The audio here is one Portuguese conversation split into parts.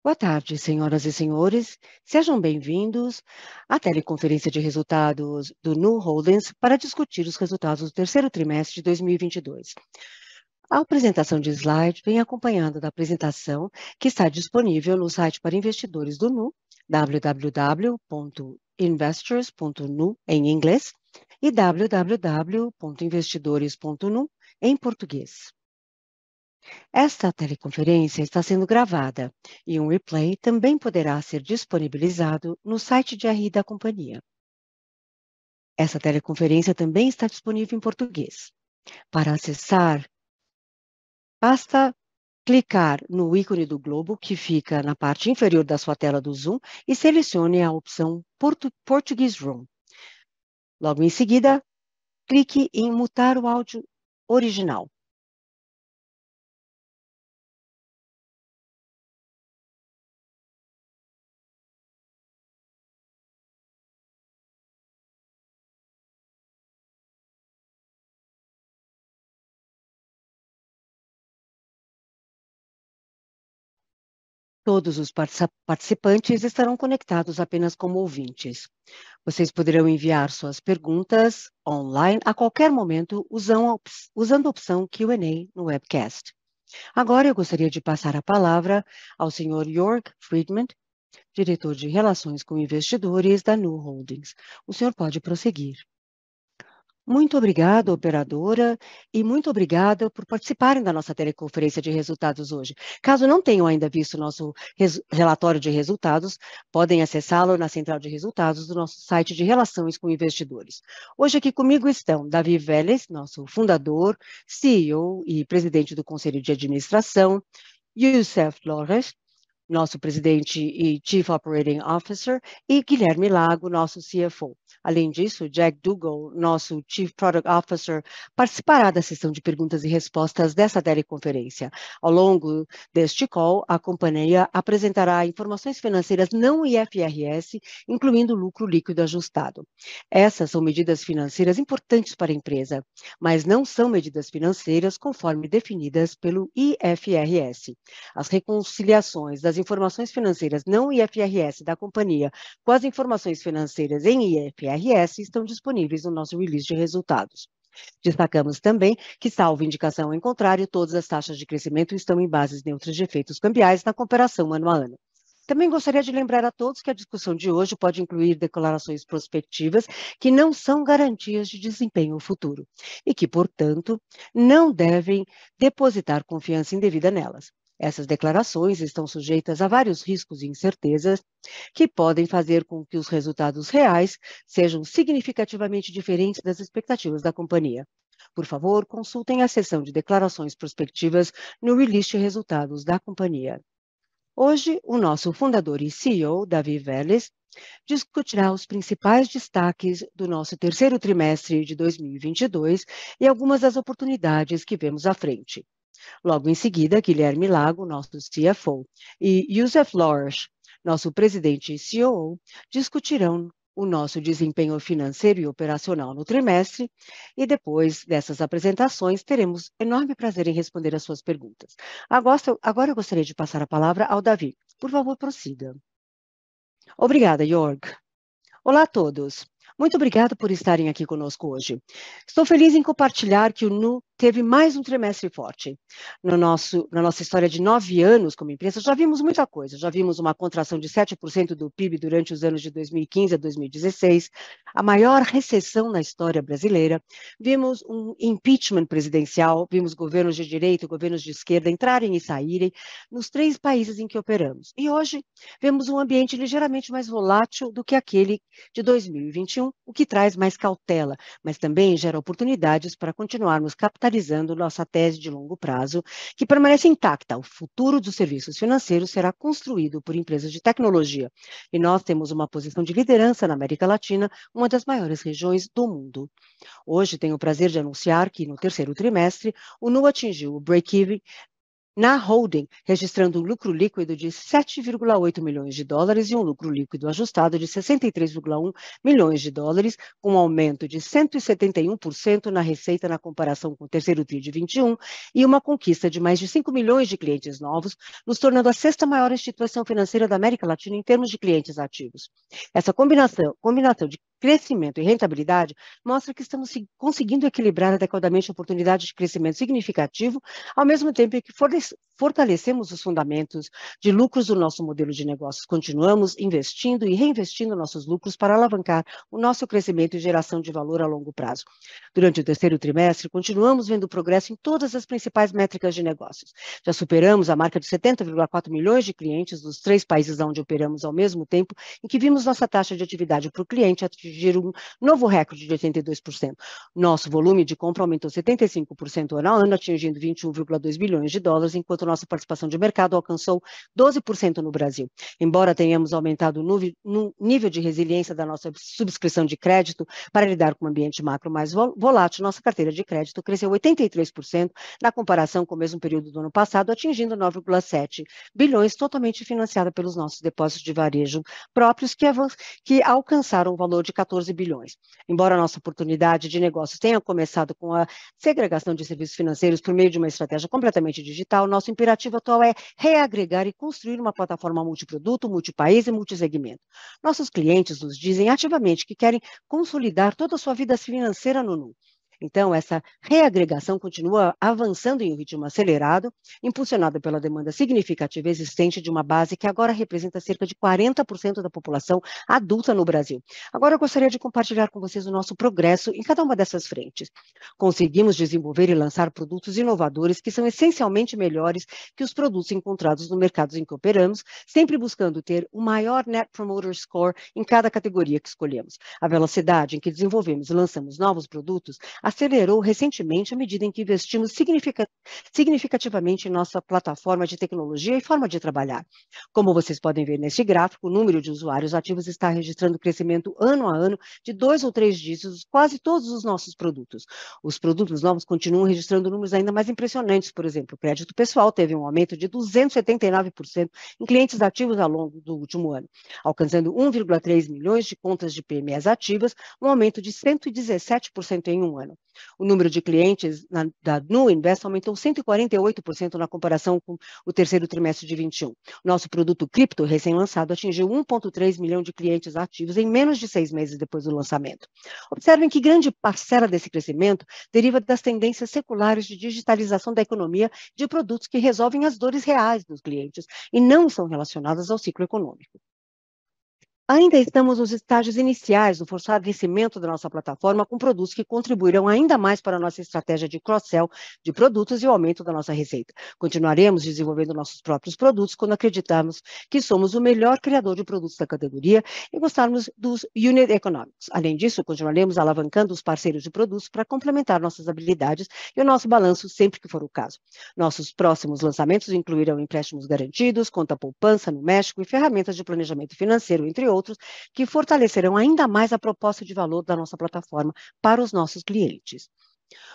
Boa tarde, senhoras e senhores. Sejam bem-vindos à teleconferência de resultados do Nu Holdings para discutir os resultados do terceiro trimestre de 2022. A apresentação de slide vem acompanhando da apresentação que está disponível no site para investidores do Nu, www.investors.nu em inglês e www.investidores.nu em português. Esta teleconferência está sendo gravada e um replay também poderá ser disponibilizado no site de RI da companhia. Essa teleconferência também está disponível em português. Para acessar, basta clicar no ícone do globo que fica na parte inferior da sua tela do Zoom e selecione a opção Portuguese Room. Logo em seguida, clique em mutar o áudio original. Todos os participantes estarão conectados apenas como ouvintes. Vocês poderão enviar suas perguntas online a qualquer momento usando a opção Q&A no webcast. Agora eu gostaria de passar a palavra ao Sr. Jörg Friedman, diretor de Relações com Investidores da Nu Holdings. O senhor pode prosseguir. Muito obrigada, operadora, e muito obrigada por participarem da nossa teleconferência de resultados hoje. Caso não tenham ainda visto o nosso relatório de resultados, podem acessá-lo na central de resultados do nosso site de Relações com Investidores. Hoje aqui comigo estão Davi Vélez, nosso fundador, CEO e presidente do Conselho de Administração, Youssef Flores, nosso presidente e Chief Operating Officer, e Guilherme Lago, nosso CFO. Além disso, Jack Dougal, nosso Chief Product Officer, participará da sessão de perguntas e respostas dessa teleconferência. Ao longo deste call, a companhia apresentará informações financeiras não IFRS, incluindo lucro líquido ajustado. Essas são medidas financeiras importantes para a empresa, mas não são medidas financeiras conforme definidas pelo IFRS. As reconciliações das informações financeiras não IFRS da companhia com as informações financeiras em IFRS estão disponíveis no nosso release de resultados. Destacamos também que, salvo indicação em contrário, todas as taxas de crescimento estão em bases neutras de efeitos cambiais na comparação ano a ano. Também gostaria de lembrar a todos que a discussão de hoje pode incluir declarações prospectivas que não são garantias de desempenho futuro e que, portanto, não devem depositar confiança indevida nelas. Essas declarações estão sujeitas a vários riscos e incertezas que podem fazer com que os resultados reais sejam significativamente diferentes das expectativas da companhia. Por favor, consultem a seção de declarações prospectivas no release de resultados da companhia. Hoje, o nosso fundador e CEO, Davi Vélez, discutirá os principais destaques do nosso terceiro trimestre de 2022 e algumas das oportunidades que vemos à frente. Logo em seguida, Guilherme Lago, nosso CFO, e Youssef Flores, nosso presidente e CEO, discutirão o nosso desempenho financeiro e operacional no trimestre, e depois dessas apresentações, teremos enorme prazer em responder às suas perguntas. Agora eu gostaria de passar a palavra ao Davi. Por favor, prossiga. Obrigada, Jörg. Olá a todos. Muito obrigada por estarem aqui conosco hoje. Estou feliz em compartilhar que o Nu teve mais um trimestre forte. Na nossa história de 9 anos como empresa, já vimos muita coisa. Já vimos uma contração de 7% do PIB durante os anos de 2015 a 2016, a maior recessão na história brasileira. Vimos um impeachment presidencial, vimos governos de direita e governos de esquerda entrarem e saírem nos 3 países em que operamos. E hoje vemos um ambiente ligeiramente mais volátil do que aquele de 2021, o que traz mais cautela, mas também gera oportunidades para continuarmos capitalizando nossa tese de longo prazo, que permanece intacta. O futuro dos serviços financeiros será construído por empresas de tecnologia, e nós temos uma posição de liderança na América Latina, uma das maiores regiões do mundo. Hoje tenho o prazer de anunciar que, no terceiro trimestre, o Nu atingiu o break-even na holding, registrando um lucro líquido de 7,8 milhões de dólares e um lucro líquido ajustado de 63,1 milhões de dólares, com um aumento de 171% na receita na comparação com o terceiro TRI de 21 e uma conquista de mais de 5 milhões de clientes novos, nos tornando a sexta maior instituição financeira da América Latina em termos de clientes ativos. Essa combinação de crescimento e rentabilidade mostra que estamos conseguindo equilibrar adequadamente a oportunidade de crescimento significativo, ao mesmo tempo que fortalecemos os fundamentos de lucros do nosso modelo de negócios. Continuamos investindo e reinvestindo nossos lucros para alavancar o nosso crescimento e geração de valor a longo prazo. Durante o terceiro trimestre, continuamos vendo progresso em todas as principais métricas de negócios. Já superamos a marca de 70,4 milhões de clientes dos 3 países onde operamos ao mesmo tempo, em que vimos nossa taxa de atividade por cliente atingir um novo recorde de 82%. Nosso volume de compra aumentou 75% ano a ano, atingindo 21,2 bilhões de dólares, enquanto nossa participação de mercado alcançou 12% no Brasil. Embora tenhamos aumentado o nível de resiliência da nossa subscrição de crédito para lidar com um ambiente macro mais volátil, nossa carteira de crédito cresceu 83% na comparação com o mesmo período do ano passado, atingindo 9,7 bilhões, totalmente financiada pelos nossos depósitos de varejo próprios, que alcançaram o valor de 14 bilhões. Embora a nossa oportunidade de negócios tenha começado com a segregação de serviços financeiros por meio de uma estratégia completamente digital, nosso imperativo atual é reagregar e construir uma plataforma multiproduto, multipaís e multisegmento. Nossos clientes nos dizem ativamente que querem consolidar toda a sua vida financeira no Nu. Então, essa reagregação continua avançando em um ritmo acelerado, impulsionada pela demanda significativa existente de uma base que agora representa cerca de 40% da população adulta no Brasil. Agora, eu gostaria de compartilhar com vocês o nosso progresso em cada uma dessas frentes. Conseguimos desenvolver e lançar produtos inovadores que são essencialmente melhores que os produtos encontrados no mercado em que operamos, sempre buscando ter o maior Net Promoter Score em cada categoria que escolhemos. A velocidade em que desenvolvemos e lançamos novos produtos acelerou recentemente à medida em que investimos significativamente em nossa plataforma de tecnologia e forma de trabalhar. Como vocês podem ver neste gráfico, o número de usuários ativos está registrando crescimento ano a ano de 2 ou 3 dígitos, quase todos os nossos produtos. Os produtos novos continuam registrando números ainda mais impressionantes. Por exemplo, o crédito pessoal teve um aumento de 279% em clientes ativos ao longo do último ano, alcançando 1,3 milhões de contas de PMEs ativas, um aumento de 117% em um ano. O número de clientes da Nu Invest aumentou 148% na comparação com o terceiro trimestre de 21. Nosso produto cripto recém-lançado atingiu 1,3 milhão de clientes ativos em menos de 6 meses depois do lançamento. Observem que grande parcela desse crescimento deriva das tendências seculares de digitalização da economia de produtos que resolvem as dores reais dos clientes e não são relacionadas ao ciclo econômico. Ainda estamos nos estágios iniciais do fortalecimento da nossa plataforma com produtos que contribuirão ainda mais para a nossa estratégia de cross-sell de produtos e o aumento da nossa receita. Continuaremos desenvolvendo nossos próprios produtos quando acreditamos que somos o melhor criador de produtos da categoria e gostarmos dos unit economics. Além disso, continuaremos alavancando os parceiros de produtos para complementar nossas habilidades e o nosso balanço sempre que for o caso. Nossos próximos lançamentos incluirão empréstimos garantidos, conta poupança no México e ferramentas de planejamento financeiro, entre outros, que fortalecerão ainda mais a proposta de valor da nossa plataforma para os nossos clientes.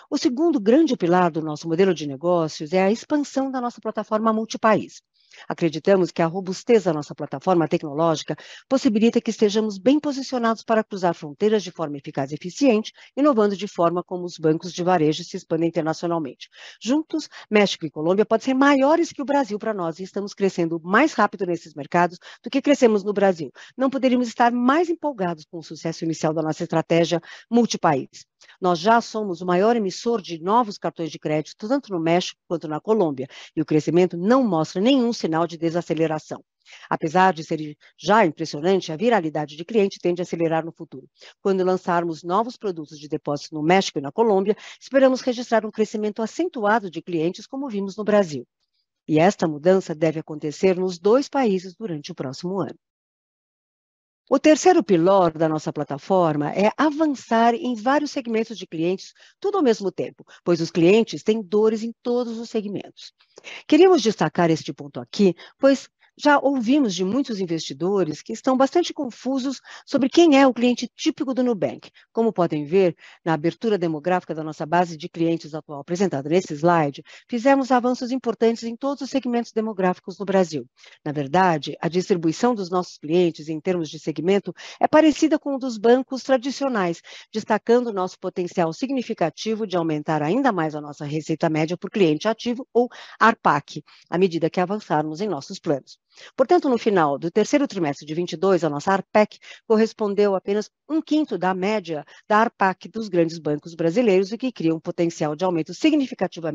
O segundo grande pilar do nosso modelo de negócios é a expansão da nossa plataforma multipaís. Acreditamos que a robustez da nossa plataforma tecnológica possibilita que estejamos bem posicionados para cruzar fronteiras de forma eficaz e eficiente, inovando de forma como os bancos de varejo se expandem internacionalmente. Juntos, México e Colômbia podem ser maiores que o Brasil para nós e estamos crescendo mais rápido nesses mercados do que crescemos no Brasil. Não poderíamos estar mais empolgados com o sucesso inicial da nossa estratégia multipaís. Nós já somos o maior emissor de novos cartões de crédito, tanto no México quanto na Colômbia, e o crescimento não mostra nenhum sinal de desaceleração. Apesar de ser já impressionante, a viralidade de cliente tende a acelerar no futuro. Quando lançarmos novos produtos de depósito no México e na Colômbia, esperamos registrar um crescimento acentuado de clientes, como vimos no Brasil. E esta mudança deve acontecer nos 2 países durante o próximo ano. O terceiro pilar da nossa plataforma é avançar em vários segmentos de clientes, tudo ao mesmo tempo, pois os clientes têm dores em todos os segmentos. Queríamos destacar este ponto aqui, pois Já ouvimos de muitos investidores que estão bastante confusos sobre quem é o cliente típico do Nubank. Como podem ver, na abertura demográfica da nossa base de clientes atual apresentada nesse slide, fizemos avanços importantes em todos os segmentos demográficos no Brasil. Na verdade, a distribuição dos nossos clientes em termos de segmento é parecida com o dos bancos tradicionais, destacando nosso potencial significativo de aumentar ainda mais a nossa receita média por cliente ativo, ou ARPAC, à medida que avançarmos em nossos planos. Portanto, no final do terceiro trimestre de 22, a nossa ARPAC correspondeu a apenas um quinto da média da ARPAC dos grandes bancos brasileiros, o que cria um potencial de aumento significativo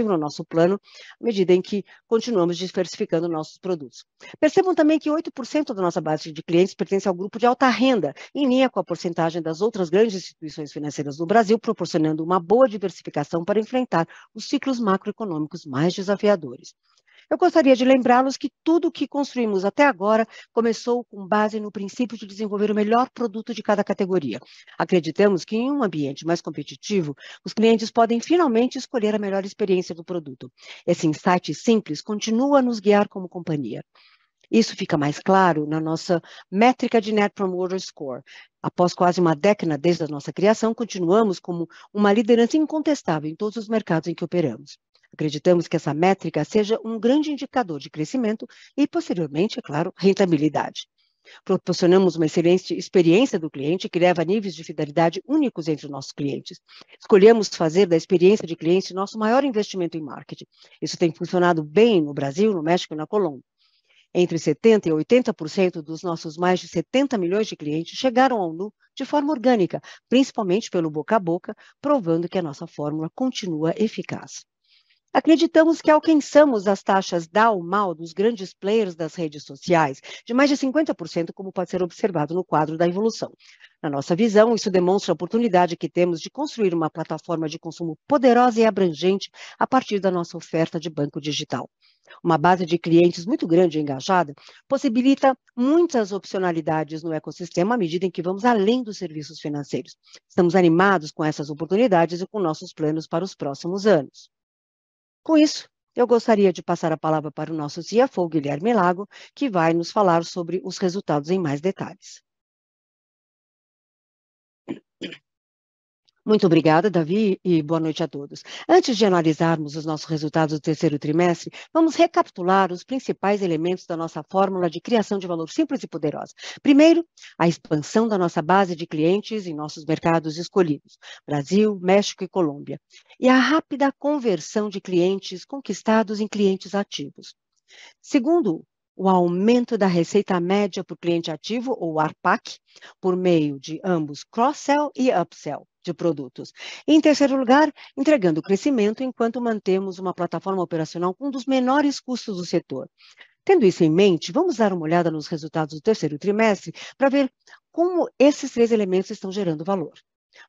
no nosso plano, à medida em que continuamos diversificando nossos produtos. Percebam também que 8% da nossa base de clientes pertence ao grupo de alta renda, em linha com a porcentagem das outras grandes instituições financeiras do Brasil, proporcionando uma boa diversificação para enfrentar os ciclos macroeconômicos mais desafiadores. Eu gostaria de lembrá-los que tudo o que construímos até agora começou com base no princípio de desenvolver o melhor produto de cada categoria. Acreditamos que em um ambiente mais competitivo, os clientes podem finalmente escolher a melhor experiência do produto. Esse insight simples continua a nos guiar como companhia. Isso fica mais claro na nossa métrica de Net Promoter Score. Após quase uma década desde a nossa criação, continuamos como uma liderança incontestável em todos os mercados em que operamos. Acreditamos que essa métrica seja um grande indicador de crescimento e, posteriormente, é claro, rentabilidade. Proporcionamos uma excelente experiência do cliente que leva a níveis de fidelidade únicos entre os nossos clientes. Escolhemos fazer da experiência de cliente nosso maior investimento em marketing. Isso tem funcionado bem no Brasil, no México e na Colômbia. Entre 70% e 80% dos nossos mais de 70 milhões de clientes chegaram ao Nu de forma orgânica, principalmente pelo boca a boca, provando que a nossa fórmula continua eficaz. Acreditamos que alcançamos as taxas DAO/MAU dos grandes players das redes sociais de mais de 50%, como pode ser observado no quadro da evolução. Na nossa visão, isso demonstra a oportunidade que temos de construir uma plataforma de consumo poderosa e abrangente a partir da nossa oferta de banco digital. Uma base de clientes muito grande e engajada possibilita muitas opcionalidades no ecossistema à medida em que vamos além dos serviços financeiros. Estamos animados com essas oportunidades e com nossos planos para os próximos anos. Com isso, eu gostaria de passar a palavra para o nosso CFO, Guilherme Lago, que vai nos falar sobre os resultados em mais detalhes. Muito obrigada, Davi, e boa noite a todos. Antes de analisarmos os nossos resultados do terceiro trimestre, vamos recapitular os principais elementos da nossa fórmula de criação de valor simples e poderosa. Primeiro, a expansão da nossa base de clientes em nossos mercados escolhidos, Brasil, México e Colômbia, e a rápida conversão de clientes conquistados em clientes ativos. Segundo, o aumento da receita média por cliente ativo, ou ARPAC, por meio de ambos cross-sell e upsell de produtos. E, em terceiro lugar, entregando crescimento enquanto mantemos uma plataforma operacional com um dos menores custos do setor. Tendo isso em mente, vamos dar uma olhada nos resultados do terceiro trimestre para ver como esses três elementos estão gerando valor.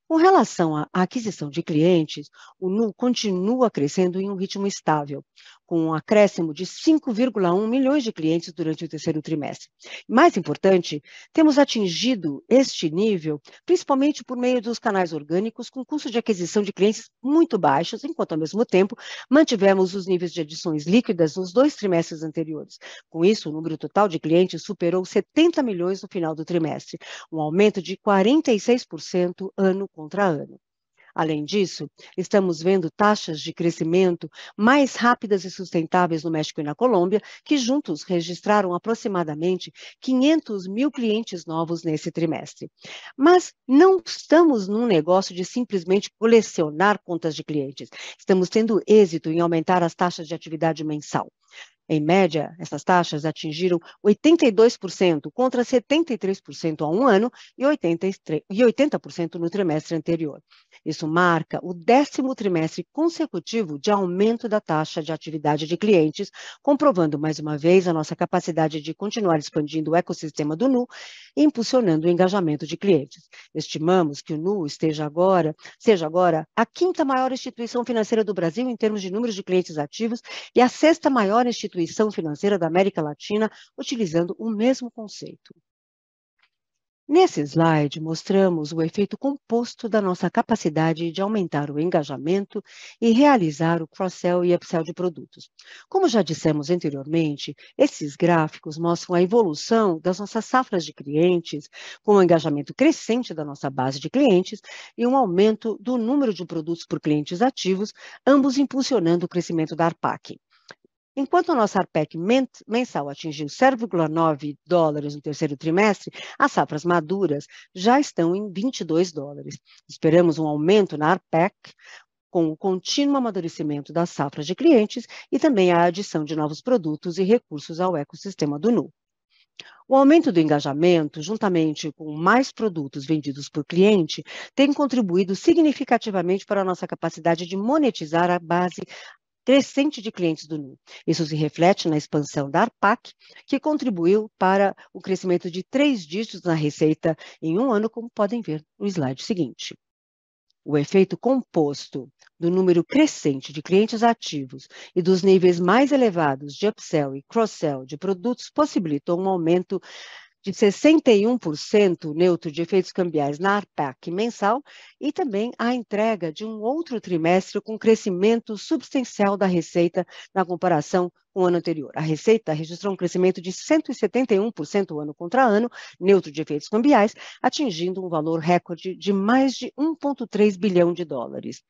Com relação à aquisição de clientes, o Nu continua crescendo em um ritmo estável, com um acréscimo de 5,1 milhões de clientes durante o terceiro trimestre. Mais importante, temos atingido este nível principalmente por meio dos canais orgânicos, com custo de aquisição de clientes muito baixos, enquanto, ao mesmo tempo, mantivemos os níveis de adições líquidas nos 2 trimestres anteriores. Com isso, o número total de clientes superou 70 milhões no final do trimestre, um aumento de 46% ano contra ano. Além disso, estamos vendo taxas de crescimento mais rápidas e sustentáveis no México e na Colômbia, que juntos registraram aproximadamente 500 mil clientes novos nesse trimestre. Mas não estamos num negócio de simplesmente colecionar contas de clientes. Estamos tendo êxito em aumentar as taxas de atividade mensal. Em média, essas taxas atingiram 82% contra 73% há um ano e 80% no trimestre anterior. Isso marca o 10º trimestre consecutivo de aumento da taxa de atividade de clientes, comprovando mais uma vez a nossa capacidade de continuar expandindo o ecossistema do Nu e impulsionando o engajamento de clientes. Estimamos que o Nu seja agora a 5ª maior instituição financeira do Brasil em termos de números de clientes ativos e a 6ª maior instituição financeira da América Latina, utilizando o mesmo conceito. Nesse slide, mostramos o efeito composto da nossa capacidade de aumentar o engajamento e realizar o cross-sell e upsell de produtos. Como já dissemos anteriormente, esses gráficos mostram a evolução das nossas safras de clientes, com o engajamento crescente da nossa base de clientes e um aumento do número de produtos por clientes ativos, ambos impulsionando o crescimento da ARPAC. Enquanto a nossa ARPEC mensal atingiu $7,9 no terceiro trimestre, as safras maduras já estão em $22. Esperamos um aumento na ARPEC com o contínuo amadurecimento das safras de clientes e também a adição de novos produtos e recursos ao ecossistema do Nu. O aumento do engajamento, juntamente com mais produtos vendidos por cliente, tem contribuído significativamente para a nossa capacidade de monetizar a base crescente de clientes do Nu. Isso se reflete na expansão da ARPAC, que contribuiu para o crescimento de 3 dígitos na receita em um ano, como podem ver no slide seguinte. O efeito composto do número crescente de clientes ativos e dos níveis mais elevados de upsell e cross-sell de produtos possibilitou um aumento de 61% neutro de efeitos cambiais na ARPAC mensal e também a entrega de um outro trimestre com crescimento substancial da receita na comparação com o ano anterior. A receita registrou um crescimento de 171% ano contra ano, neutro de efeitos cambiais, atingindo um valor recorde de mais de 1,3 bilhão de dólares.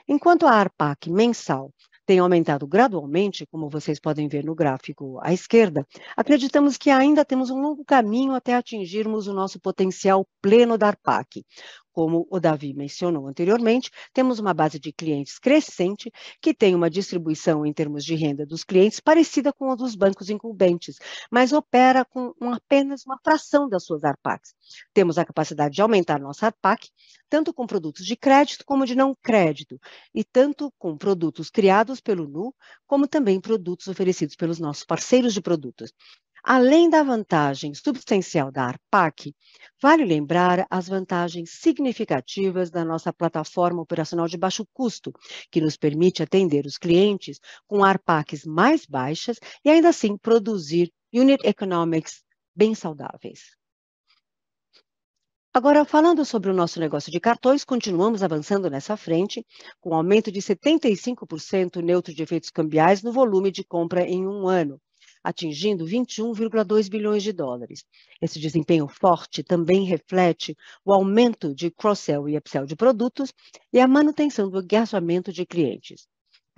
Enquanto a ARPAC mensal tem aumentado gradualmente, como vocês podem ver no gráfico à esquerda, acreditamos que ainda temos um longo caminho até atingirmos o nosso potencial pleno da ARPAC. Como o Davi mencionou anteriormente, temos uma base de clientes crescente que tem uma distribuição em termos de renda dos clientes parecida com a dos bancos incumbentes, mas opera com apenas uma fração das suas ARPACs. Temos a capacidade de aumentar nossa ARPAC, tanto com produtos de crédito como de não crédito, e tanto com produtos criados pelo Nu, como também produtos oferecidos pelos nossos parceiros de produtos. Além da vantagem substancial da ARPAC, vale lembrar as vantagens significativas da nossa plataforma operacional de baixo custo, que nos permite atender os clientes com ARPACs mais baixas e ainda assim produzir unit economics bem saudáveis. Agora, falando sobre o nosso negócio de cartões, continuamos avançando nessa frente, com aumento de 75% neutro de efeitos cambiais no volume de compra em um ano, atingindo 21,2 bilhões de dólares. Esse desempenho forte também reflete o aumento de cross-sell e upsell de produtos e a manutenção do engajamento de clientes.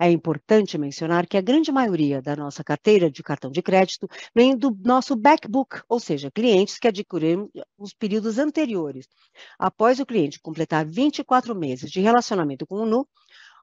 É importante mencionar que a grande maioria da nossa carteira de cartão de crédito vem do nosso backbook, ou seja, clientes que adquiriram nos períodos anteriores. Após o cliente completar 24 meses de relacionamento com o Nu,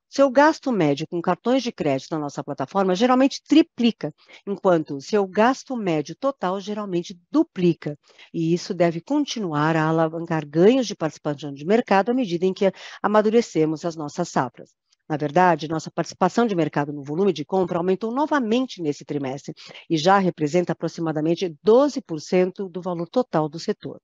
seu gasto médio com cartões de crédito na nossa plataforma geralmente triplica, enquanto seu gasto médio total geralmente duplica. E isso deve continuar a alavancar ganhos de participação de mercado à medida em que amadurecemos as nossas safras. Na verdade, nossa participação de mercado no volume de compra aumentou novamente nesse trimestre e já representa aproximadamente 12% do valor total do setor.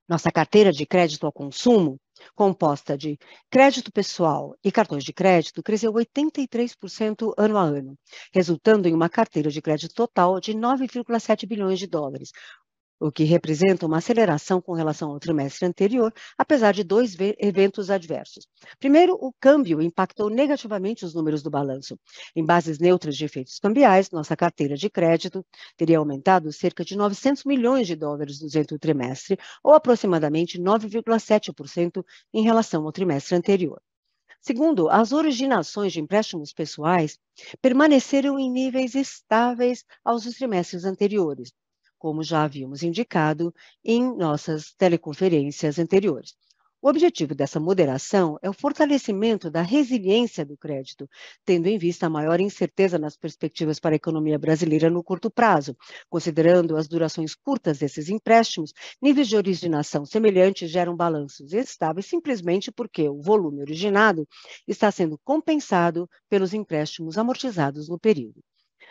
Nossa carteira de crédito ao consumo, composta de crédito pessoal e cartões de crédito, cresceu 83% ano a ano, resultando em uma carteira de crédito total de 9,7 bilhões de dólares, o que representa uma aceleração com relação ao trimestre anterior, apesar de dois eventos adversos. Primeiro, o câmbio impactou negativamente os números do balanço. Em bases neutras de efeitos cambiais, nossa carteira de crédito teria aumentado cerca de 900 milhões de dólares durante o trimestre, ou aproximadamente 9,7% em relação ao trimestre anterior. Segundo, as originações de empréstimos pessoais permaneceram em níveis estáveis aos trimestres anteriores, como já havíamos indicado em nossas teleconferências anteriores. O objetivo dessa moderação é o fortalecimento da resiliência do crédito, tendo em vista a maior incerteza nas perspectivas para a economia brasileira no curto prazo, considerando as durações curtas desses empréstimos, níveis de originação semelhantes geram balanços estáveis simplesmente porque o volume originado está sendo compensado pelos empréstimos amortizados no período.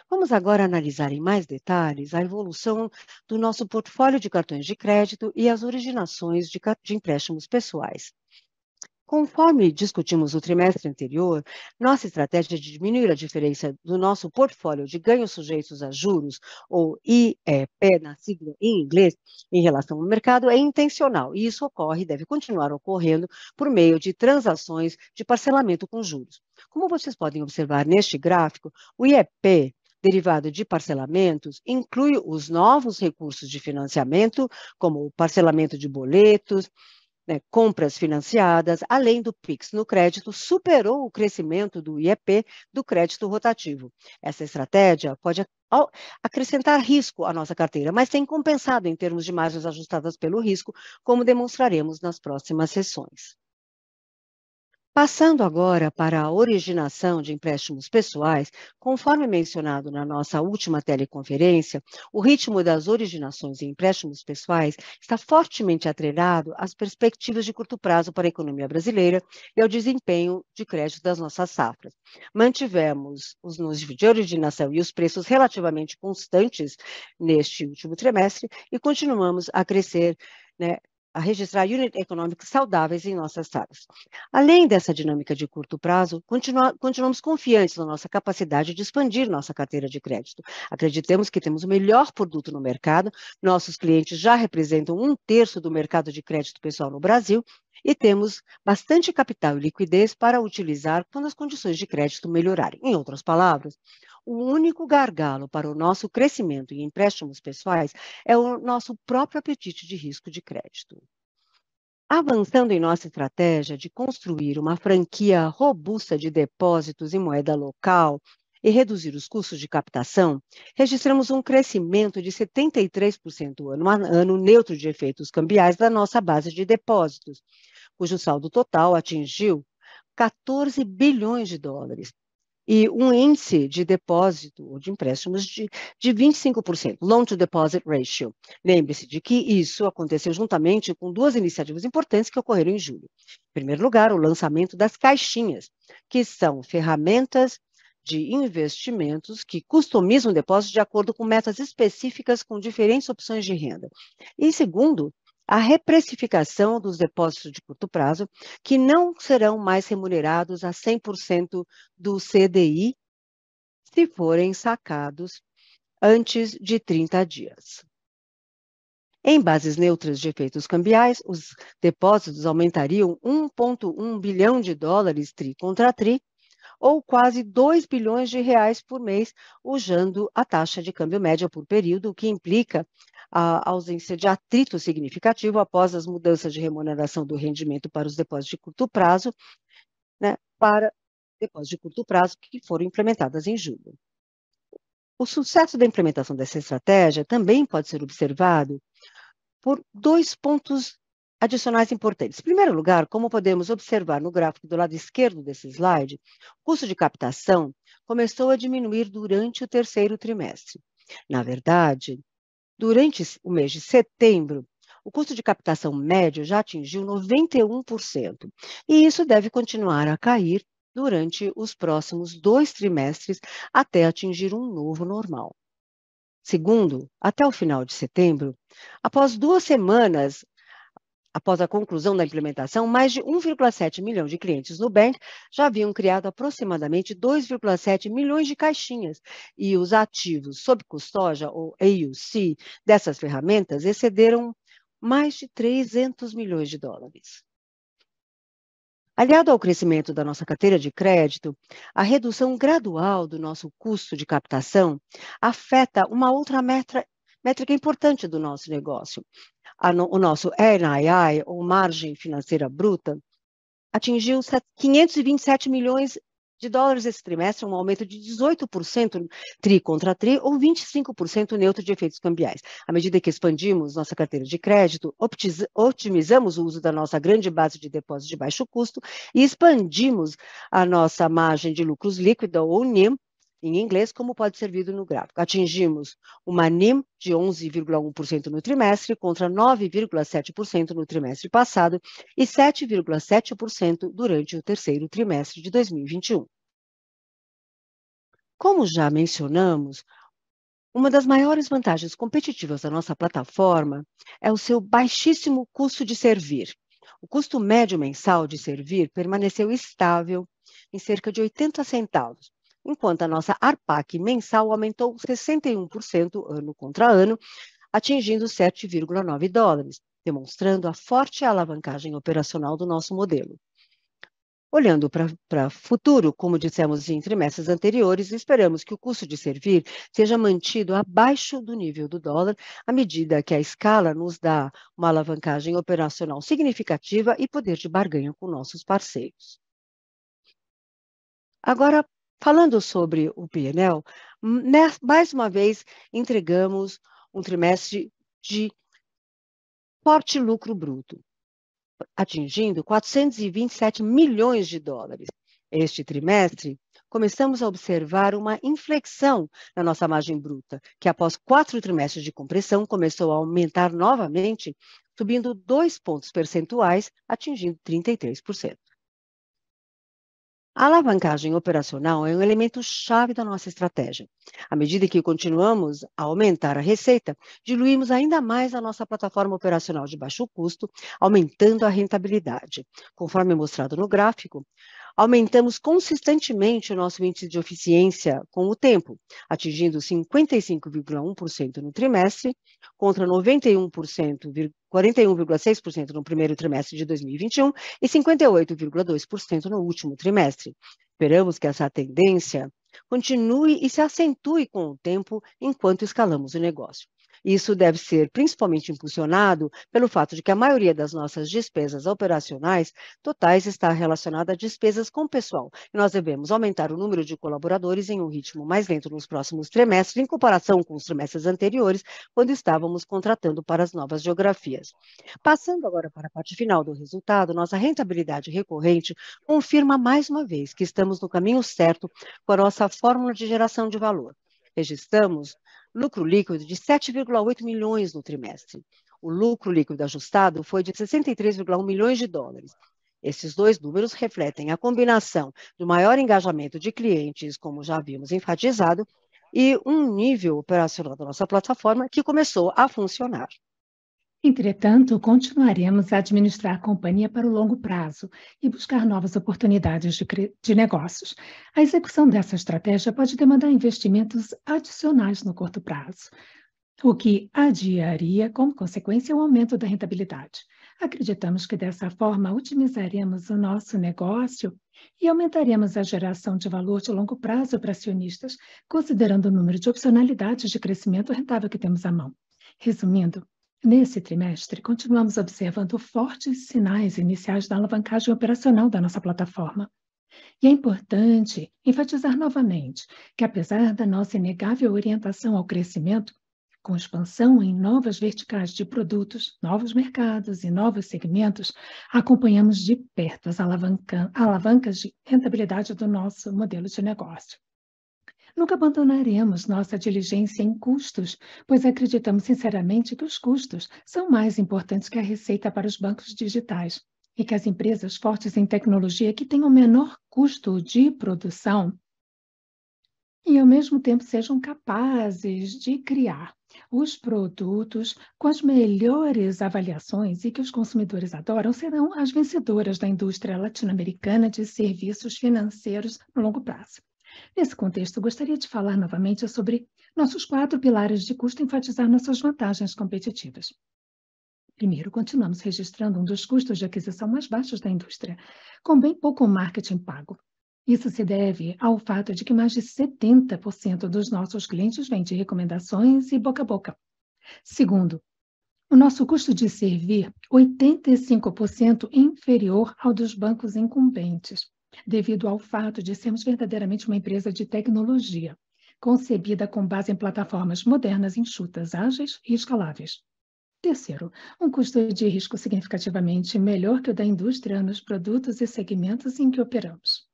Vamos agora analisar em mais detalhes a evolução do nosso portfólio de cartões de crédito e as originações de empréstimos pessoais. Conforme discutimos no trimestre anterior, nossa estratégia de diminuir a diferença do nosso portfólio de ganhos sujeitos a juros, ou IEP, na sigla em inglês, em relação ao mercado, é intencional, e isso ocorre e deve continuar ocorrendo por meio de transações de parcelamento com juros. Como vocês podem observar neste gráfico, o IEP derivado de parcelamentos inclui os novos recursos de financiamento, como o parcelamento de boletos, né, compras financiadas, além do PIX no crédito, superou o crescimento do IEP do crédito rotativo. Essa estratégia pode acrescentar risco à nossa carteira, mas tem compensado em termos de margens ajustadas pelo risco, como demonstraremos nas próximas sessões. Passando agora para a originação de empréstimos pessoais, conforme mencionado na nossa última teleconferência, o ritmo das originações em empréstimos pessoais está fortemente atrelado às perspectivas de curto prazo para a economia brasileira e ao desempenho de crédito das nossas safras. Mantivemos os níveis de originação e os preços relativamente constantes neste último trimestre e continuamos a crescer, né, a registrar unit econômicos saudáveis em nossas safras. Além dessa dinâmica de curto prazo, continuamos confiantes na nossa capacidade de expandir nossa carteira de crédito. Acreditamos que temos o melhor produto no mercado, nossos clientes já representam 1/3 do mercado de crédito pessoal no Brasil e temos bastante capital e liquidez para utilizar quando as condições de crédito melhorarem. Em outras palavras, o único gargalo para o nosso crescimento em empréstimos pessoais é o nosso próprio apetite de risco de crédito. Avançando em nossa estratégia de construir uma franquia robusta de depósitos em moeda local e reduzir os custos de captação, registramos um crescimento de 73% ano a ano neutro de efeitos cambiais da nossa base de depósitos, cujo saldo total atingiu 14 bilhões de dólares. E um índice de depósito ou de empréstimos de 25%, Loan to Deposit Ratio. Lembre-se de que isso aconteceu juntamente com duas iniciativas importantes que ocorreram em julho. Em primeiro lugar, o lançamento das caixinhas, que são ferramentas de investimentos que customizam o depósito de acordo com metas específicas com diferentes opções de renda. E segundo, a reprecificação dos depósitos de curto prazo, que não serão mais remunerados a 100% do CDI se forem sacados antes de 30 dias. Em bases neutras de efeitos cambiais, os depósitos aumentariam 1,1 bilhão de dólares tri contra tri, ou quase 2 bilhões de reais por mês, usando a taxa de câmbio média por período, o que implica a ausência de atrito significativo após as mudanças de remuneração do rendimento para os depósitos de curto prazo, né, para depósitos de curto prazo que foram implementadas em julho. O sucesso da implementação dessa estratégia também pode ser observado por 2 pontos adicionais importantes. Em primeiro lugar, como podemos observar no gráfico do lado esquerdo desse slide, o custo de captação começou a diminuir durante o terceiro trimestre. Na verdade, durante o mês de setembro, o custo de captação médio já atingiu 91%, e isso deve continuar a cair durante os próximos 2 trimestres até atingir um novo normal. Segundo, até o final de setembro, após 2 semanas após a conclusão da implementação, mais de 1,7 milhão de clientes Nubank já haviam criado aproximadamente 2,7 milhões de caixinhas, e os ativos sob custódia, ou AUC, dessas ferramentas excederam mais de 300 milhões de dólares. Aliado ao crescimento da nossa carteira de crédito, a redução gradual do nosso custo de captação afeta uma outra métrica importante do nosso negócio. O nosso NII, ou margem financeira bruta, atingiu 527 milhões de dólares esse trimestre, um aumento de 18% tri contra tri, ou 25% neutro de efeitos cambiais. À medida que expandimos nossa carteira de crédito, otimizamos o uso da nossa grande base de depósitos de baixo custo e expandimos a nossa margem de lucros líquida, ou NIM, em inglês, como pode ser visto no gráfico. Atingimos uma NIM de 11,1% no trimestre, contra 9,7% no trimestre passado e 7,7% durante o terceiro trimestre de 2021. Como já mencionamos, uma das maiores vantagens competitivas da nossa plataforma é o seu baixíssimo custo de servir. O custo médio mensal de servir permaneceu estável em cerca de 80 centavos, enquanto a nossa ARPAC mensal aumentou 61% ano contra ano, atingindo $7,9, demonstrando a forte alavancagem operacional do nosso modelo. Olhando para o futuro, como dissemos em trimestres anteriores, esperamos que o custo de servir seja mantido abaixo do nível do dólar, à medida que a escala nos dá uma alavancagem operacional significativa e poder de barganha com nossos parceiros. Agora, falando sobre o P&L, mais uma vez entregamos um trimestre de forte lucro bruto, atingindo $427 milhões. Este trimestre, começamos a observar uma inflexão na nossa margem bruta, que após 4 trimestres de compressão, começou a aumentar novamente, subindo 2 pontos percentuais, atingindo 33%. A alavancagem operacional é um elemento chave da nossa estratégia. À medida que continuamos a aumentar a receita, diluímos ainda mais a nossa plataforma operacional de baixo custo, aumentando a rentabilidade. Conforme mostrado no gráfico, aumentamos consistentemente o nosso índice de eficiência com o tempo, atingindo 55,1% no trimestre, contra 41,6% no primeiro trimestre de 2021 e 58,2% no último trimestre. Esperamos que essa tendência continue e se acentue com o tempo enquanto escalamos o negócio. Isso deve ser principalmente impulsionado pelo fato de que a maioria das nossas despesas operacionais totais está relacionada a despesas com pessoal. E nós devemos aumentar o número de colaboradores em um ritmo mais lento nos próximos trimestres, em comparação com os trimestres anteriores, quando estávamos contratando para as novas geografias. Passando agora para a parte final do resultado, nossa rentabilidade recorrente confirma mais uma vez que estamos no caminho certo com a nossa fórmula de geração de valor. Registramos lucro líquido de 7,8 milhões no trimestre. O lucro líquido ajustado foi de $63,1 milhões. Esses dois números refletem a combinação do maior engajamento de clientes, como já havíamos enfatizado, e um nível operacional da nossa plataforma que começou a funcionar. Entretanto, continuaremos a administrar a companhia para o longo prazo e buscar novas oportunidades de negócios. A execução dessa estratégia pode demandar investimentos adicionais no curto prazo, o que adiaria, como consequência, o aumento da rentabilidade. Acreditamos que dessa forma otimizaremos o nosso negócio e aumentaremos a geração de valor de longo prazo para acionistas, considerando o número de opcionalidades de crescimento rentável que temos à mão. Resumindo, nesse trimestre, continuamos observando fortes sinais iniciais da alavancagem operacional da nossa plataforma. E é importante enfatizar novamente que, apesar da nossa inegável orientação ao crescimento, com expansão em novas verticais de produtos, novos mercados e novos segmentos, acompanhamos de perto as alavancas de rentabilidade do nosso modelo de negócio. Nunca abandonaremos nossa diligência em custos, pois acreditamos sinceramente que os custos são mais importantes que a receita para os bancos digitais e que as empresas fortes em tecnologia que tenham menor custo de produção e, ao mesmo tempo, sejam capazes de criar os produtos com as melhores avaliações e que os consumidores adoram serão as vencedoras da indústria latino-americana de serviços financeiros no longo prazo. Nesse contexto, gostaria de falar novamente sobre nossos 4 pilares de custo e enfatizar nossas vantagens competitivas. Primeiro, continuamos registrando um dos custos de aquisição mais baixos da indústria, com bem pouco marketing pago. Isso se deve ao fato de que mais de 70% dos nossos clientes vêm de recomendações e boca a boca. Segundo, o nosso custo de servir 85% inferior ao dos bancos incumbentes, devido ao fato de sermos verdadeiramente uma empresa de tecnologia, concebida com base em plataformas modernas, enxutas, ágeis e escaláveis. Terceiro, um custo de risco significativamente melhor que o da indústria nos produtos e segmentos em que operamos.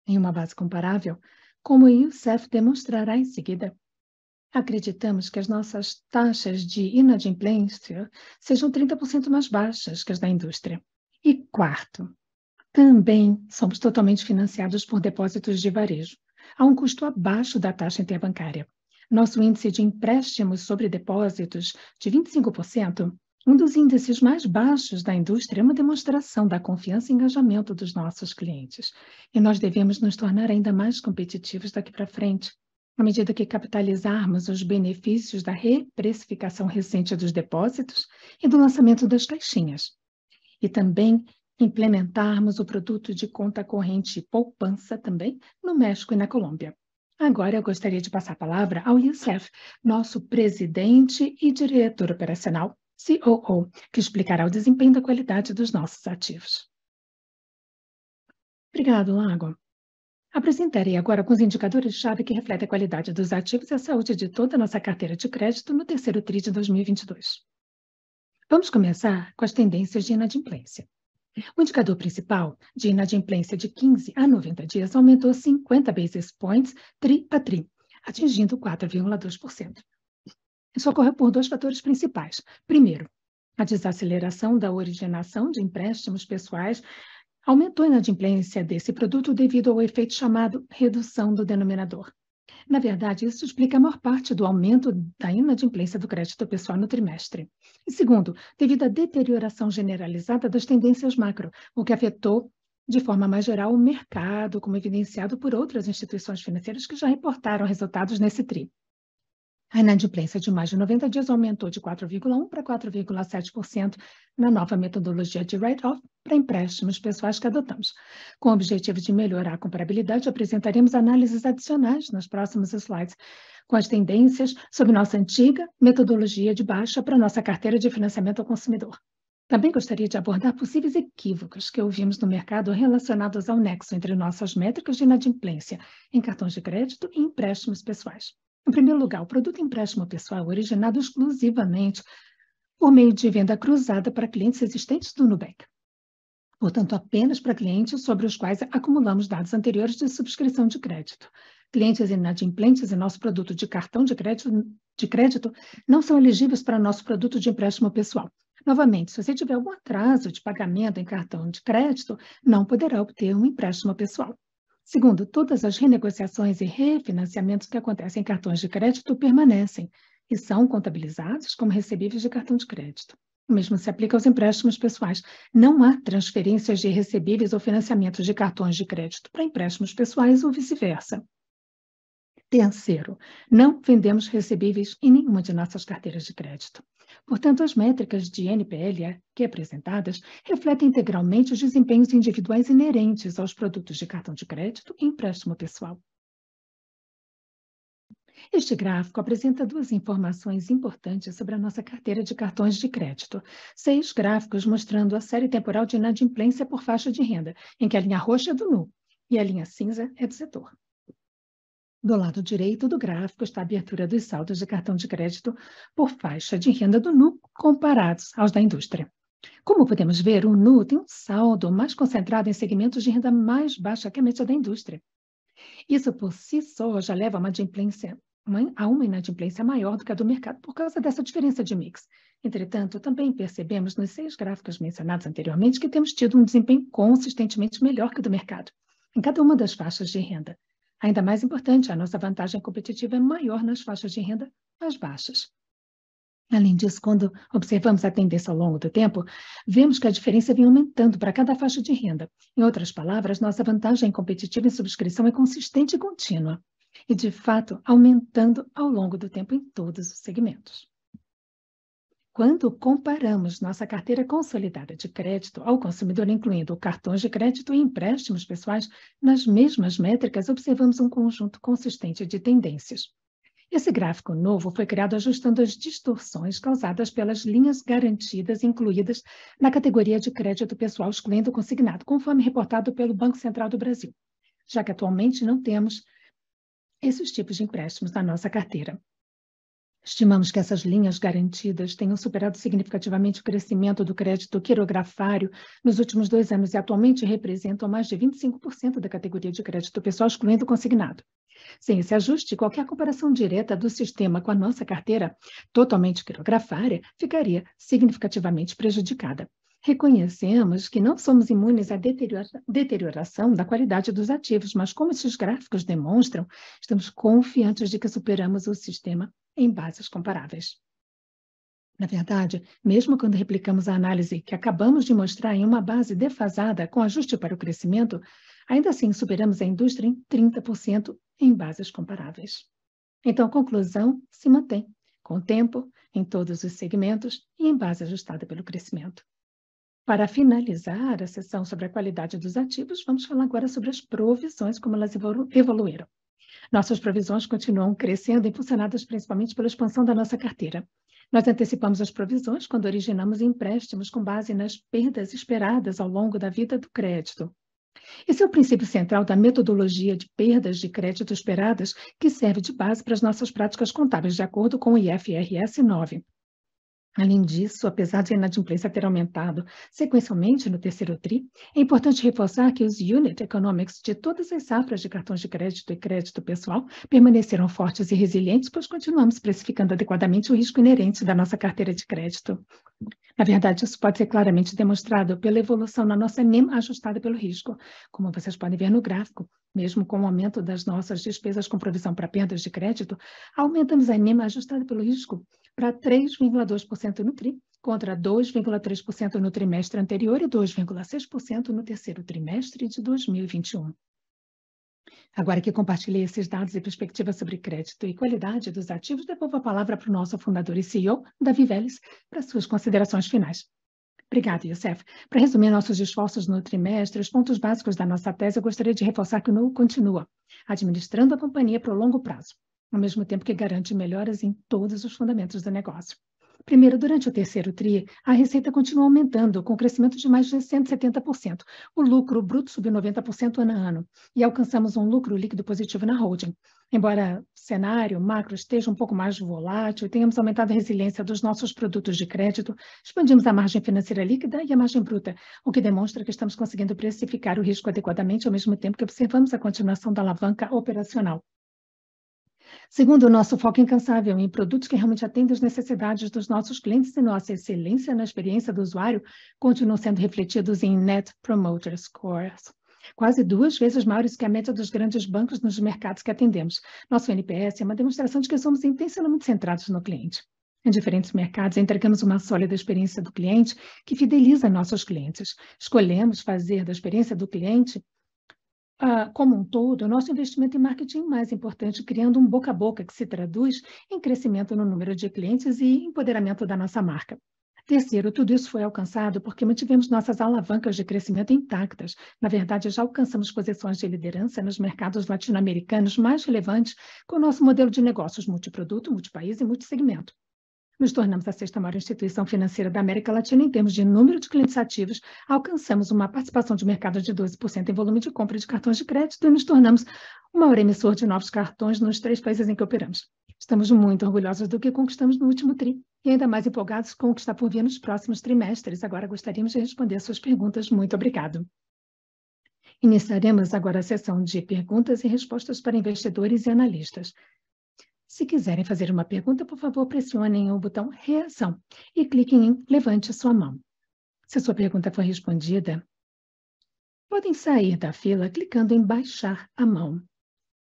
Em uma base comparável, como o Youssef demonstrará em seguida, acreditamos que as nossas taxas de inadimplência sejam 30% mais baixas que as da indústria. E quarto, também somos totalmente financiados por depósitos de varejo, a um custo abaixo da taxa interbancária. Nosso índice de empréstimos sobre depósitos de 25% Um dos índices mais baixos da indústria é uma demonstração da confiança e engajamento dos nossos clientes. E nós devemos nos tornar ainda mais competitivos daqui para frente, à medida que capitalizarmos os benefícios da reprecificação recente dos depósitos e do lançamento das caixinhas. E também implementarmos o produto de conta corrente poupança também no México e na Colômbia. Agora eu gostaria de passar a palavra ao Youssef, nosso presidente e diretor operacional, COO, que explicará o desempenho da qualidade dos nossos ativos. Obrigado, Lago. Apresentarei agora alguns indicadores-chave que refletem a qualidade dos ativos e a saúde de toda a nossa carteira de crédito no terceiro TRI de 2022. Vamos começar com as tendências de inadimplência. O indicador principal de inadimplência de 15 a 90 dias aumentou 50 basis points TRI a TRI, atingindo 4,2%. Isso ocorreu por dois fatores principais. Primeiro, a desaceleração da originação de empréstimos pessoais aumentou a inadimplência desse produto devido ao efeito chamado redução do denominador. Na verdade, isso explica a maior parte do aumento da inadimplência do crédito pessoal no trimestre. E segundo, devido à deterioração generalizada das tendências macro, o que afetou de forma mais geral o mercado, como evidenciado por outras instituições financeiras que já reportaram resultados nesse TRI. A inadimplência de mais de 90 dias aumentou de 4,1% para 4,7% na nova metodologia de write-off para empréstimos pessoais que adotamos. Com o objetivo de melhorar a comparabilidade, apresentaremos análises adicionais nos próximos slides, com as tendências sob nossa antiga metodologia de baixa para nossa carteira de financiamento ao consumidor. Também gostaria de abordar possíveis equívocos que ouvimos no mercado relacionados ao nexo entre nossas métricas de inadimplência em cartões de crédito e empréstimos pessoais. Em primeiro lugar, o produto empréstimo pessoal originado exclusivamente por meio de venda cruzada para clientes existentes do Nubank. Portanto, apenas para clientes sobre os quais acumulamos dados anteriores de subscrição de crédito. Clientes inadimplentes em nosso produto de cartão de crédito não são elegíveis para nosso produto de empréstimo pessoal. Novamente, se você tiver algum atraso de pagamento em cartão de crédito, não poderá obter um empréstimo pessoal. Segundo, todas as renegociações e refinanciamentos que acontecem em cartões de crédito permanecem e são contabilizados como recebíveis de cartão de crédito. O mesmo se aplica aos empréstimos pessoais. Não há transferências de recebíveis ou financiamentos de cartões de crédito para empréstimos pessoais ou vice-versa. Terceiro, não vendemos recebíveis em nenhuma de nossas carteiras de crédito. Portanto, as métricas de NPL aqui apresentadas refletem integralmente os desempenhos individuais inerentes aos produtos de cartão de crédito e empréstimo pessoal. Este gráfico apresenta duas informações importantes sobre a nossa carteira de cartões de crédito. 6 gráficos mostrando a série temporal de inadimplência por faixa de renda, em que a linha roxa é do NU e a linha cinza é do setor. Do lado direito do gráfico está a abertura dos saldos de cartão de crédito por faixa de renda do NU comparados aos da indústria. Como podemos ver, o NU tem um saldo mais concentrado em segmentos de renda mais baixa que a média da indústria. Isso por si só já leva a uma inadimplência maior do que a do mercado por causa dessa diferença de mix. Entretanto, também percebemos nos 6 gráficos mencionados anteriormente que temos tido um desempenho consistentemente melhor que o do mercado, em cada uma das faixas de renda. Ainda mais importante, a nossa vantagem competitiva é maior nas faixas de renda mais baixas. Além disso, quando observamos a tendência ao longo do tempo, vemos que a diferença vem aumentando para cada faixa de renda. Em outras palavras, nossa vantagem competitiva em subscrição é consistente e contínua, e, de fato, aumentando ao longo do tempo em todos os segmentos. Quando comparamos nossa carteira consolidada de crédito ao consumidor, incluindo cartões de crédito e empréstimos pessoais, nas mesmas métricas, observamos um conjunto consistente de tendências. Esse gráfico novo foi criado ajustando as distorções causadas pelas linhas garantidas incluídas na categoria de crédito pessoal, excluindo o consignado, conforme reportado pelo Banco Central do Brasil, já que atualmente não temos esses tipos de empréstimos na nossa carteira. Estimamos que essas linhas garantidas tenham superado significativamente o crescimento do crédito quirografário nos últimos 2 anos e atualmente representam mais de 25% da categoria de crédito pessoal, excluindo o consignado. Sem esse ajuste, qualquer comparação direta do sistema com a nossa carteira totalmente quirografária ficaria significativamente prejudicada. Reconhecemos que não somos imunes à deterioração da qualidade dos ativos, mas como esses gráficos demonstram, estamos confiantes de que superamos o sistema em bases comparáveis. Na verdade, mesmo quando replicamos a análise que acabamos de mostrar em uma base defasada com ajuste para o crescimento, ainda assim superamos a indústria em 30% em bases comparáveis. Então, a conclusão se mantém, com o tempo, em todos os segmentos e em base ajustada pelo crescimento. Para finalizar a sessão sobre a qualidade dos ativos, vamos falar agora sobre as provisões, como elas evoluíram. Nossas provisões continuam crescendo, impulsionadas principalmente pela expansão da nossa carteira. Nós antecipamos as provisões quando originamos empréstimos com base nas perdas esperadas ao longo da vida do crédito. Esse é o princípio central da metodologia de perdas de crédito esperadas, que serve de base para as nossas práticas contábeis, de acordo com o IFRS 9. Além disso, apesar de a inadimplência ter aumentado sequencialmente no terceiro TRI, é importante reforçar que os unit economics de todas as safras de cartões de crédito e crédito pessoal permaneceram fortes e resilientes, pois continuamos precificando adequadamente o risco inerente da nossa carteira de crédito. Na verdade, isso pode ser claramente demonstrado pela evolução na nossa NIM ajustada pelo risco. Como vocês podem ver no gráfico, mesmo com o aumento das nossas despesas com provisão para perdas de crédito, aumentamos a NIM ajustada pelo risco para 3,2% no TRI, contra 2,3% no trimestre anterior e 2,6% no terceiro trimestre de 2021. Agora que compartilhei esses dados e perspectivas sobre crédito e qualidade dos ativos, devolvo a palavra para o nosso fundador e CEO, Davi Vélez, para suas considerações finais. Obrigada, Youssef. Para resumir nossos esforços no trimestre, os pontos básicos da nossa tese, eu gostaria de reforçar que o Nu continua administrando a companhia para o longo prazo, ao mesmo tempo que garante melhoras em todos os fundamentos do negócio. Primeiro, durante o terceiro TRI, a receita continua aumentando, com crescimento de mais de 170%. O lucro bruto subiu 90% ano a ano, e alcançamos um lucro líquido positivo na holding. Embora o cenário macro esteja um pouco mais volátil e tenhamos aumentado a resiliência dos nossos produtos de crédito, expandimos a margem financeira líquida e a margem bruta, o que demonstra que estamos conseguindo precificar o risco adequadamente, ao mesmo tempo que observamos a continuação da alavanca operacional. Segundo, o nosso foco incansável em produtos que realmente atendem às necessidades dos nossos clientes e nossa excelência na experiência do usuário continuam sendo refletidos em Net Promoter Scores, quase 2 vezes maiores que a média dos grandes bancos nos mercados que atendemos. Nosso NPS é uma demonstração de que somos intencionalmente centrados no cliente. Em diferentes mercados, entregamos uma sólida experiência do cliente que fideliza nossos clientes. Escolhemos fazer da experiência do cliente como um todo, o nosso investimento em marketing mais importante, criando um boca a boca que se traduz em crescimento no número de clientes e empoderamento da nossa marca. Terceiro, tudo isso foi alcançado porque mantivemos nossas alavancas de crescimento intactas. Na verdade, já alcançamos posições de liderança nos mercados latino-americanos mais relevantes com o nosso modelo de negócios multiproduto, multipaís e multissegmento. Nos tornamos a 6ª maior instituição financeira da América Latina em termos de número de clientes ativos, alcançamos uma participação de mercado de 12% em volume de compra de cartões de crédito e nos tornamos o maior emissor de novos cartões nos 3 países em que operamos. Estamos muito orgulhosos do que conquistamos no último TRI e ainda mais empolgados com o que está por vir nos próximos trimestres. Agora gostaríamos de responder suas perguntas. Muito obrigado. Iniciaremos agora a sessão de perguntas e respostas para investidores e analistas. Se quiserem fazer uma pergunta, por favor, pressionem o botão Reação e cliquem em Levante sua mão. Se a sua pergunta for respondida, podem sair da fila clicando em Baixar a mão.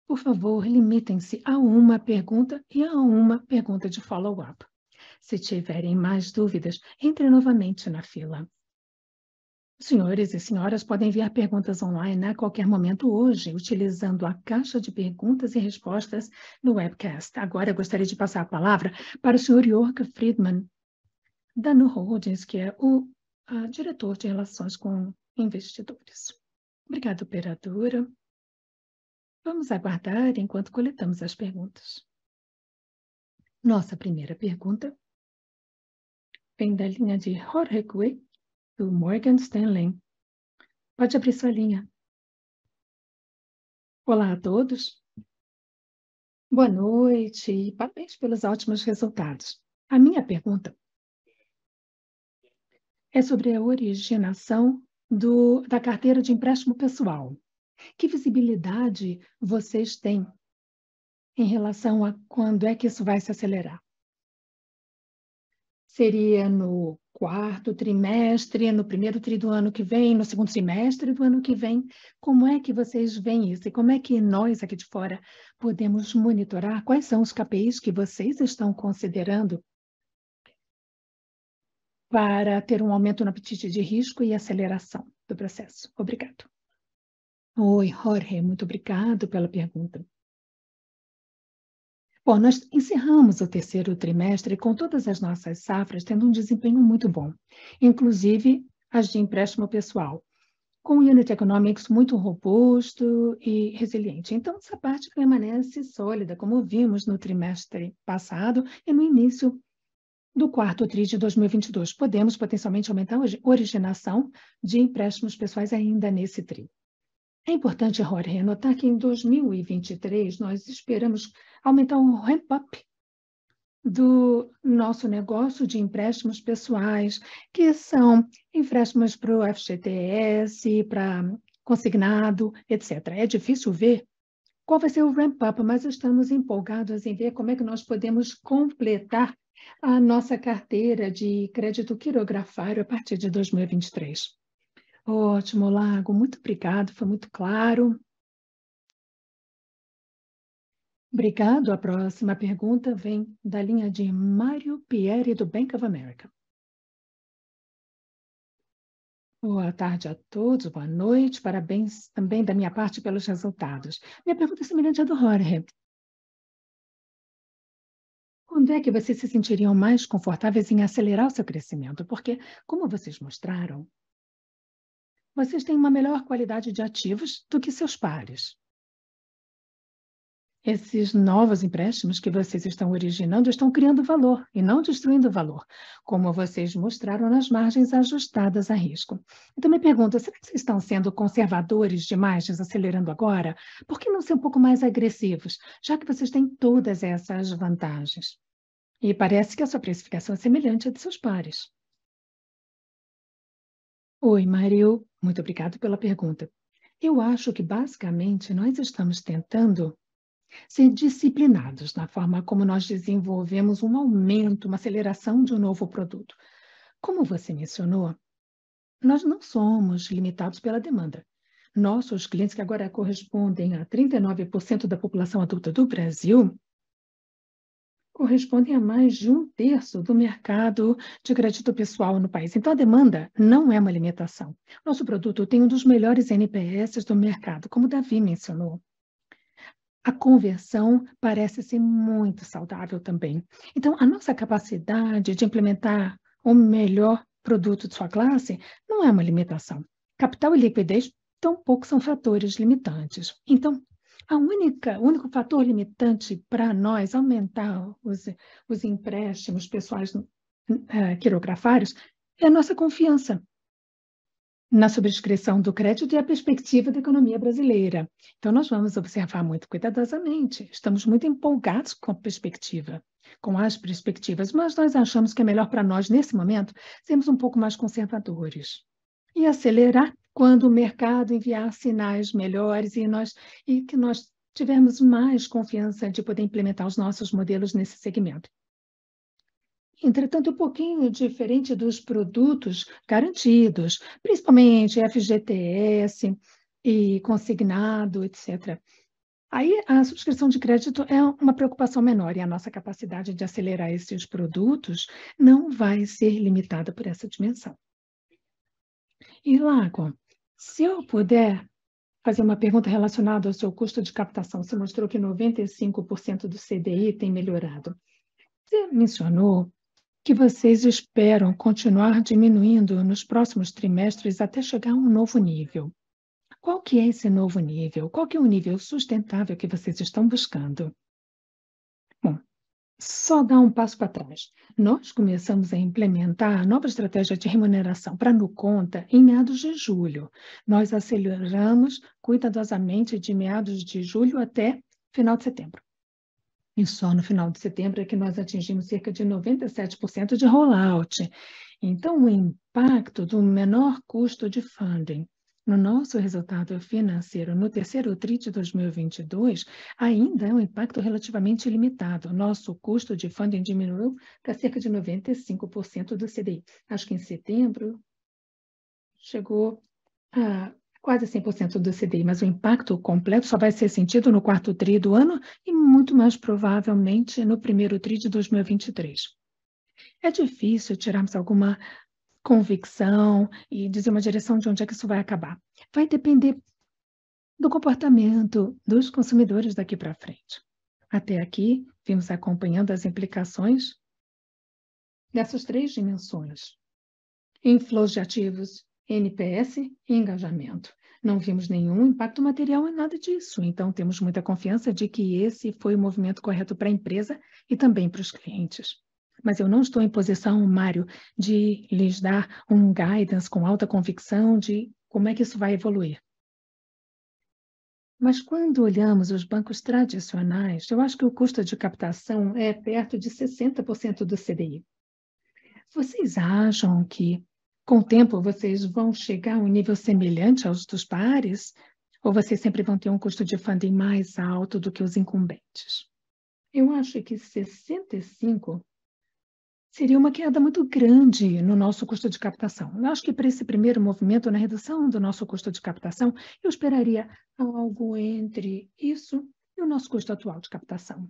Por favor, limitem-se a uma pergunta e a uma pergunta de follow-up. Se tiverem mais dúvidas, entrem novamente na fila. Senhores e senhoras podem enviar perguntas online a qualquer momento hoje, utilizando a caixa de perguntas e respostas no webcast. Agora eu gostaria de passar a palavra para o senhor Jörg Friedman, da Nu Holdings, que é o diretor de relações com investidores. Obrigada, operadora. Vamos aguardar enquanto coletamos as perguntas. Nossa primeira pergunta vem da linha de Jorge Cui, do Morgan Stanley. Pode abrir sua linha. Olá a todos. Boa noite e parabéns pelos ótimos resultados. A minha pergunta é sobre a originação da carteira de empréstimo pessoal. Que visibilidade vocês têm em relação a quando é que isso vai se acelerar? Seria no 4º trimestre, no 1º TRI do ano que vem, no 2º semestre do ano que vem? Como é que vocês veem isso? E como é que nós aqui de fora podemos monitorar quais são os KPIs que vocês estão considerando para ter um aumento no apetite de risco e aceleração do processo? Obrigado. Oi, Jorge, muito obrigado pela pergunta. Bom, nós encerramos o terceiro trimestre com todas as nossas safras tendo um desempenho muito bom, inclusive as de empréstimo pessoal, com unit economics muito robusto e resiliente. Então, essa parte permanece sólida, como vimos no trimestre passado e no início do quarto TRI de 2022. Podemos potencialmente aumentar a originação de empréstimos pessoais ainda nesse TRI. É importante, Jorge, notar que em 2023 nós esperamos aumentar o ramp-up do nosso negócio de empréstimos pessoais, que são empréstimos para o FGTS, para consignado, etc. É difícil ver qual vai ser o ramp-up, mas estamos empolgados em ver como é que nós podemos completar a nossa carteira de crédito quirografário a partir de 2023. Ótimo, Lago, muito obrigado, foi muito claro. Obrigado. A próxima pergunta vem da linha de Mário Pieri, do Bank of America. Boa tarde a todos, boa noite, parabéns também da minha parte pelos resultados. Minha pergunta é semelhante à do Jorge. Quando é que vocês se sentiriam mais confortáveis em acelerar o seu crescimento? Porque, como vocês mostraram, vocês têm uma melhor qualidade de ativos do que seus pares. Esses novos empréstimos que vocês estão originando estão criando valor e não destruindo valor, como vocês mostraram nas margens ajustadas a risco. Então, me pergunto, será que vocês estão sendo conservadores demais, desacelerando agora? Por que não ser um pouco mais agressivos, já que vocês têm todas essas vantagens? E parece que a sua precificação é semelhante à de seus pares. Oi, Mário, muito obrigado pela pergunta. Eu acho que, basicamente, nós estamos tentando ser disciplinados na forma como nós desenvolvemos um aumento, uma aceleração de um novo produto. Como você mencionou, nós não somos limitados pela demanda. Nossos clientes, que agora correspondem a 39% da população adulta do Brasil, correspondem a mais de 1/3 do mercado de crédito pessoal no país. Então, a demanda não é uma limitação. Nosso produto tem um dos melhores NPS do mercado, como o Davi mencionou. A conversão parece ser muito saudável também. Então, a nossa capacidade de implementar o melhor produto de sua classe não é uma limitação. Capital e liquidez tampouco são fatores limitantes. Então, o único fator limitante para nós aumentar os empréstimos pessoais quirografários é a nossa confiança na subscrição do crédito e a perspectiva da economia brasileira. Então, nós vamos observar muito cuidadosamente. Estamos muito empolgados com a perspectiva, com as perspectivas, mas nós achamos que é melhor para nós, nesse momento, sermos um pouco mais conservadores e acelerar quando o mercado enviar sinais melhores e que nós tivermos mais confiança de poder implementar os nossos modelos nesse segmento. Entretanto, um pouquinho diferente dos produtos garantidos, principalmente FGTS e consignado, etc. Aí a subscrição de crédito é uma preocupação menor e a nossa capacidade de acelerar esses produtos não vai ser limitada por essa dimensão. E, Lago, se eu puder fazer uma pergunta relacionada ao seu custo de captação, você mostrou que 95% do CDI tem melhorado. Você mencionou que vocês esperam continuar diminuindo nos próximos trimestres até chegar a um novo nível. Qual que é esse novo nível? Qual que é o nível sustentável que vocês estão buscando? Bom, só dar um passo para trás. Nós começamos a implementar a nova estratégia de remuneração para NuConta em meados de julho. Nós aceleramos cuidadosamente de meados de julho até final de setembro. E só no final de setembro é que nós atingimos cerca de 97% de rollout. Então, o impacto do menor custo de funding no nosso resultado financeiro no terceiro TRI de 2022 ainda é um impacto relativamente limitado. Nosso custo de funding diminuiu para cerca de 95% do CDI. Acho que em setembro chegou a quase 100% do CDI, mas o impacto completo só vai ser sentido no quarto TRI do ano e muito mais provavelmente no primeiro TRI de 2023. É difícil tirarmos alguma convicção e dizer uma direção de onde é que isso vai acabar. Vai depender do comportamento dos consumidores daqui para frente. Até aqui, vimos acompanhando as implicações dessas 3 dimensões: inflows de ativos, NPS e engajamento. Não vimos nenhum impacto material em nada disso, então temos muita confiança de que esse foi o movimento correto para a empresa e também para os clientes. Mas eu não estou em posição, Mário, de lhes dar um guidance com alta convicção de como é que isso vai evoluir. Mas quando olhamos os bancos tradicionais, eu acho que o custo de captação é perto de 60% do CDI. Vocês acham que, com o tempo, vocês vão chegar a um nível semelhante aos dos pares? Ou vocês sempre vão ter um custo de funding mais alto do que os incumbentes? Eu acho que 65 seria uma queda muito grande no nosso custo de captação. Eu acho que para esse primeiro movimento, na redução do nosso custo de captação, eu esperaria algo entre isso e o nosso custo atual de captação.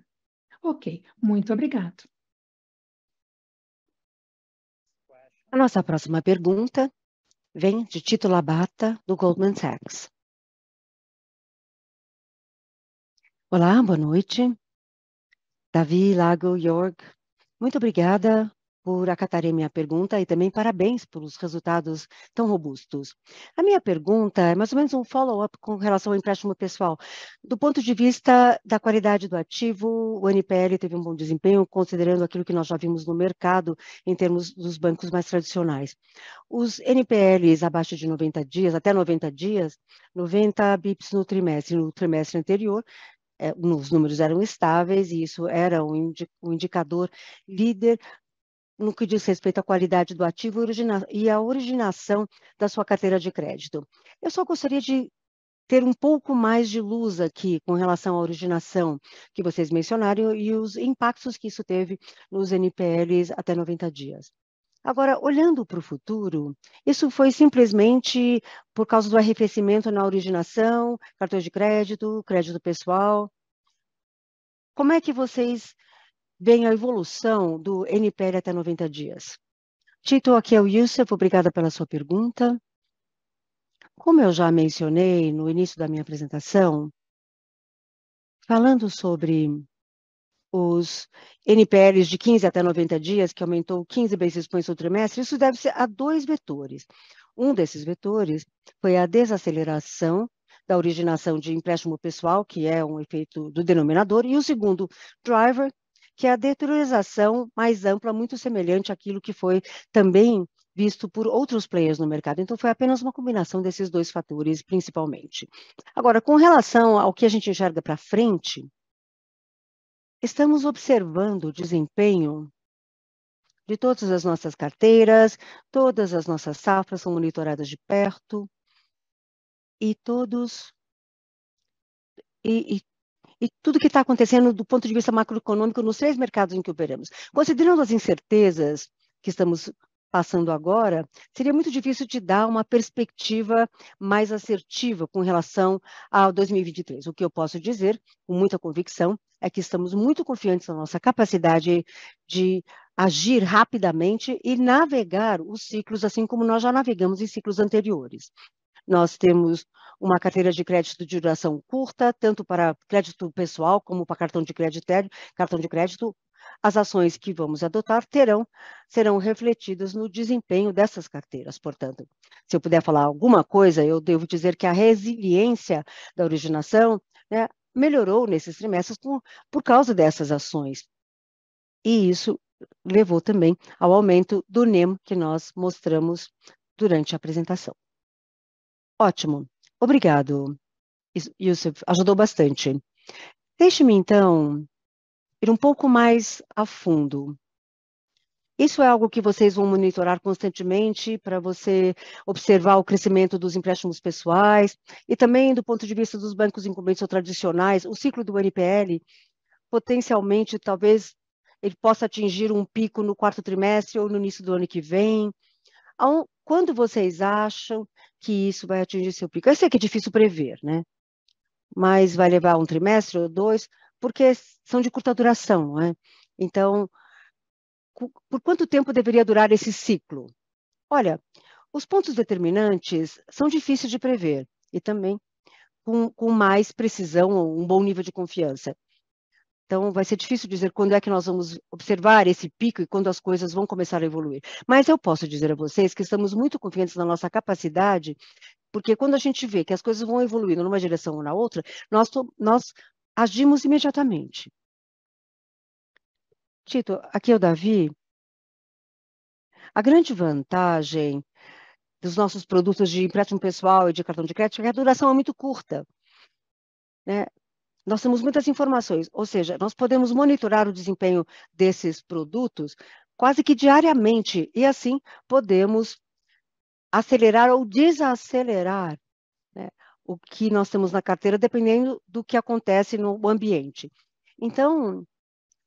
Ok, muito obrigado. A nossa próxima pergunta vem de Tito Labarta, do Goldman Sachs. Olá, boa noite. Davi, Lago, Jorg, muito obrigada por acatarem minha pergunta e também parabéns pelos resultados tão robustos. A minha pergunta é mais ou menos um follow-up com relação ao empréstimo pessoal. Do ponto de vista da qualidade do ativo, o NPL teve um bom desempenho, considerando aquilo que nós já vimos no mercado em termos dos bancos mais tradicionais. Os NPLs abaixo de 90 dias, até 90 dias, 90 bips no trimestre anterior, os números eram estáveis e isso era um indicador líder no que diz respeito à qualidade do ativo e à originação da sua carteira de crédito. Eu só gostaria de ter um pouco mais de luz aqui com relação à originação que vocês mencionaram e os impactos que isso teve nos NPLs até 90 dias. Agora, olhando para o futuro, isso foi simplesmente por causa do arrefecimento na originação, cartões de crédito, crédito pessoal. Como é que vocês veem a evolução do NPL até 90 dias? Tito, aqui é o Youssef, obrigada pela sua pergunta. Como eu já mencionei no início da minha apresentação, falando sobre os NPLs de 15 até 90 dias, que aumentou 15 basis points no trimestre, isso deve-se a 2 vetores. Um desses vetores foi a desaceleração da originação de empréstimo pessoal, que é um efeito do denominador, e o segundo driver, que é a deteriorização mais ampla, muito semelhante àquilo que foi também visto por outros players no mercado. Então, foi apenas uma combinação desses 2 fatores, principalmente. Agora, com relação ao que a gente enxerga para frente, estamos observando o desempenho de todas as nossas carteiras, todas as nossas safras são monitoradas de perto, e tudo que está acontecendo do ponto de vista macroeconômico nos 3 mercados em que operamos. Considerando as incertezas que estamos passando agora, seria muito difícil te dar uma perspectiva mais assertiva com relação ao 2023. O que eu posso dizer, com muita convicção, é que estamos muito confiantes na nossa capacidade de agir rapidamente e navegar os ciclos, assim como nós já navegamos em ciclos anteriores. Nós temos uma carteira de crédito de duração curta, tanto para crédito pessoal como para cartão de crédito. As ações que vamos adotar serão refletidas no desempenho dessas carteiras. Portanto, se eu puder falar alguma coisa, eu devo dizer que a resiliência da originação, né, melhorou nesses trimestres por causa dessas ações. E isso levou também ao aumento do NIM que nós mostramos durante a apresentação. Ótimo. Obrigado, Youssef. Ajudou bastante. Deixe-me, então, ir um pouco mais a fundo. Isso é algo que vocês vão monitorar constantemente para você observar o crescimento dos empréstimos pessoais e também do ponto de vista dos bancos incumbentes ou tradicionais, o ciclo do NPL, potencialmente, talvez ele possa atingir um pico no 4º trimestre ou no início do ano que vem. Quando vocês acham que isso vai atingir seu pico? Eu sei que é difícil prever, né? Mas vai levar um trimestre ou 2, porque são de curta duração, não é? Então, por quanto tempo deveria durar esse ciclo? Olha, os pontos determinantes são difíceis de prever e também com mais precisão ou um bom nível de confiança. Então, vai ser difícil dizer quando é que nós vamos observar esse pico e quando as coisas vão começar a evoluir. Mas eu posso dizer a vocês que estamos muito confiantes na nossa capacidade, porque quando a gente vê que as coisas vão evoluindo numa direção ou na outra, nós agimos imediatamente. Tito, aqui é o Davi. A grande vantagem dos nossos produtos de empréstimo pessoal e de cartão de crédito é que a duração é muito curta, né? Nós temos muitas informações, ou seja, nós podemos monitorar o desempenho desses produtos quase que diariamente, e assim podemos acelerar ou desacelerar, né, o que nós temos na carteira, dependendo do que acontece no ambiente. Então,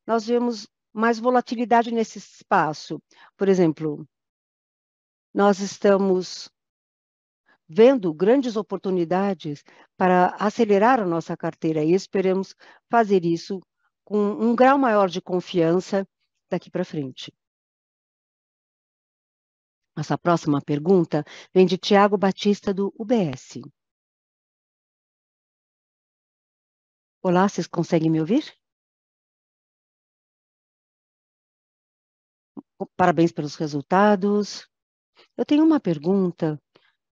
nós vemos mais volatilidade nesse espaço. Por exemplo, nós estamos vendo grandes oportunidades para acelerar a nossa carteira e esperamos fazer isso com um grau maior de confiança daqui para frente. Nossa próxima pergunta vem de Tiago Batista, do UBS. Olá, vocês conseguem me ouvir? Parabéns pelos resultados. Eu tenho uma pergunta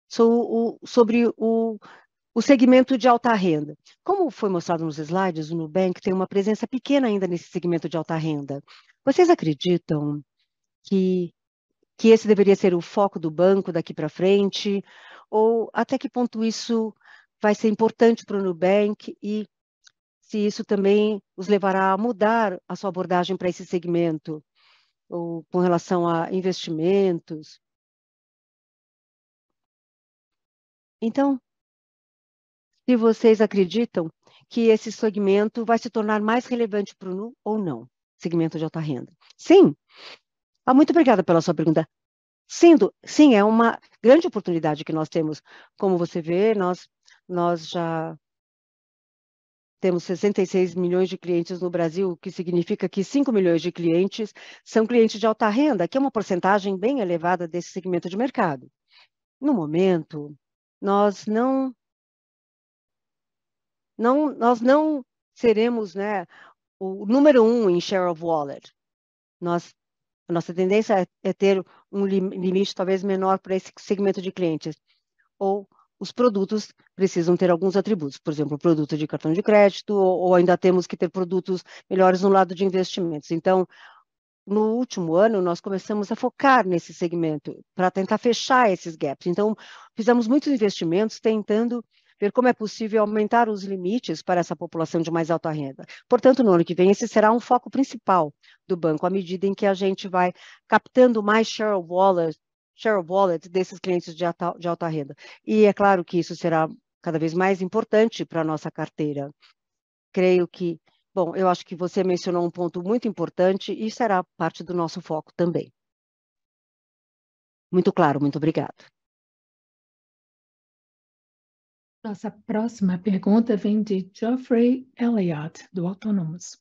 sobre o segmento de alta renda. Como foi mostrado nos slides, o Nubank tem uma presença pequena ainda nesse segmento de alta renda. Vocês acreditam que esse deveria ser o foco do banco daqui para frente? Ou até que ponto isso vai ser importante para o Nubank e se isso também os levará a mudar a sua abordagem para esse segmento, ou com relação a investimentos? Então, se vocês acreditam que esse segmento vai se tornar mais relevante para o Nu ou não, segmento de alta renda. Sim. Muito obrigada pela sua pergunta. Sim, é uma grande oportunidade que nós temos. Como você vê, nós já temos 66 milhões de clientes no Brasil, o que significa que 5 milhões de clientes são clientes de alta renda, que é uma porcentagem bem elevada desse segmento de mercado. No momento, nós não seremos, né, o número 1 em share of wallet. A nossa tendência é ter um limite talvez menor para esse segmento de clientes. Ou os produtos precisam ter alguns atributos, por exemplo, produto de cartão de crédito, ou ainda temos que ter produtos melhores no lado de investimentos. Então, no último ano, nós começamos a focar nesse segmento para tentar fechar esses gaps. Então, fizemos muitos investimentos tentando ver como é possível aumentar os limites para essa população de mais alta renda. Portanto, no ano que vem, esse será um foco principal do banco, à medida em que a gente vai captando mais share of wallet desses clientes de alta renda. E é claro que isso será cada vez mais importante para a nossa carteira. Creio que, bom, eu acho que você mencionou um ponto muito importante e será parte do nosso foco também. Muito claro, muito obrigada. Nossa próxima pergunta vem de Geoffrey Elliott, do Autonomous.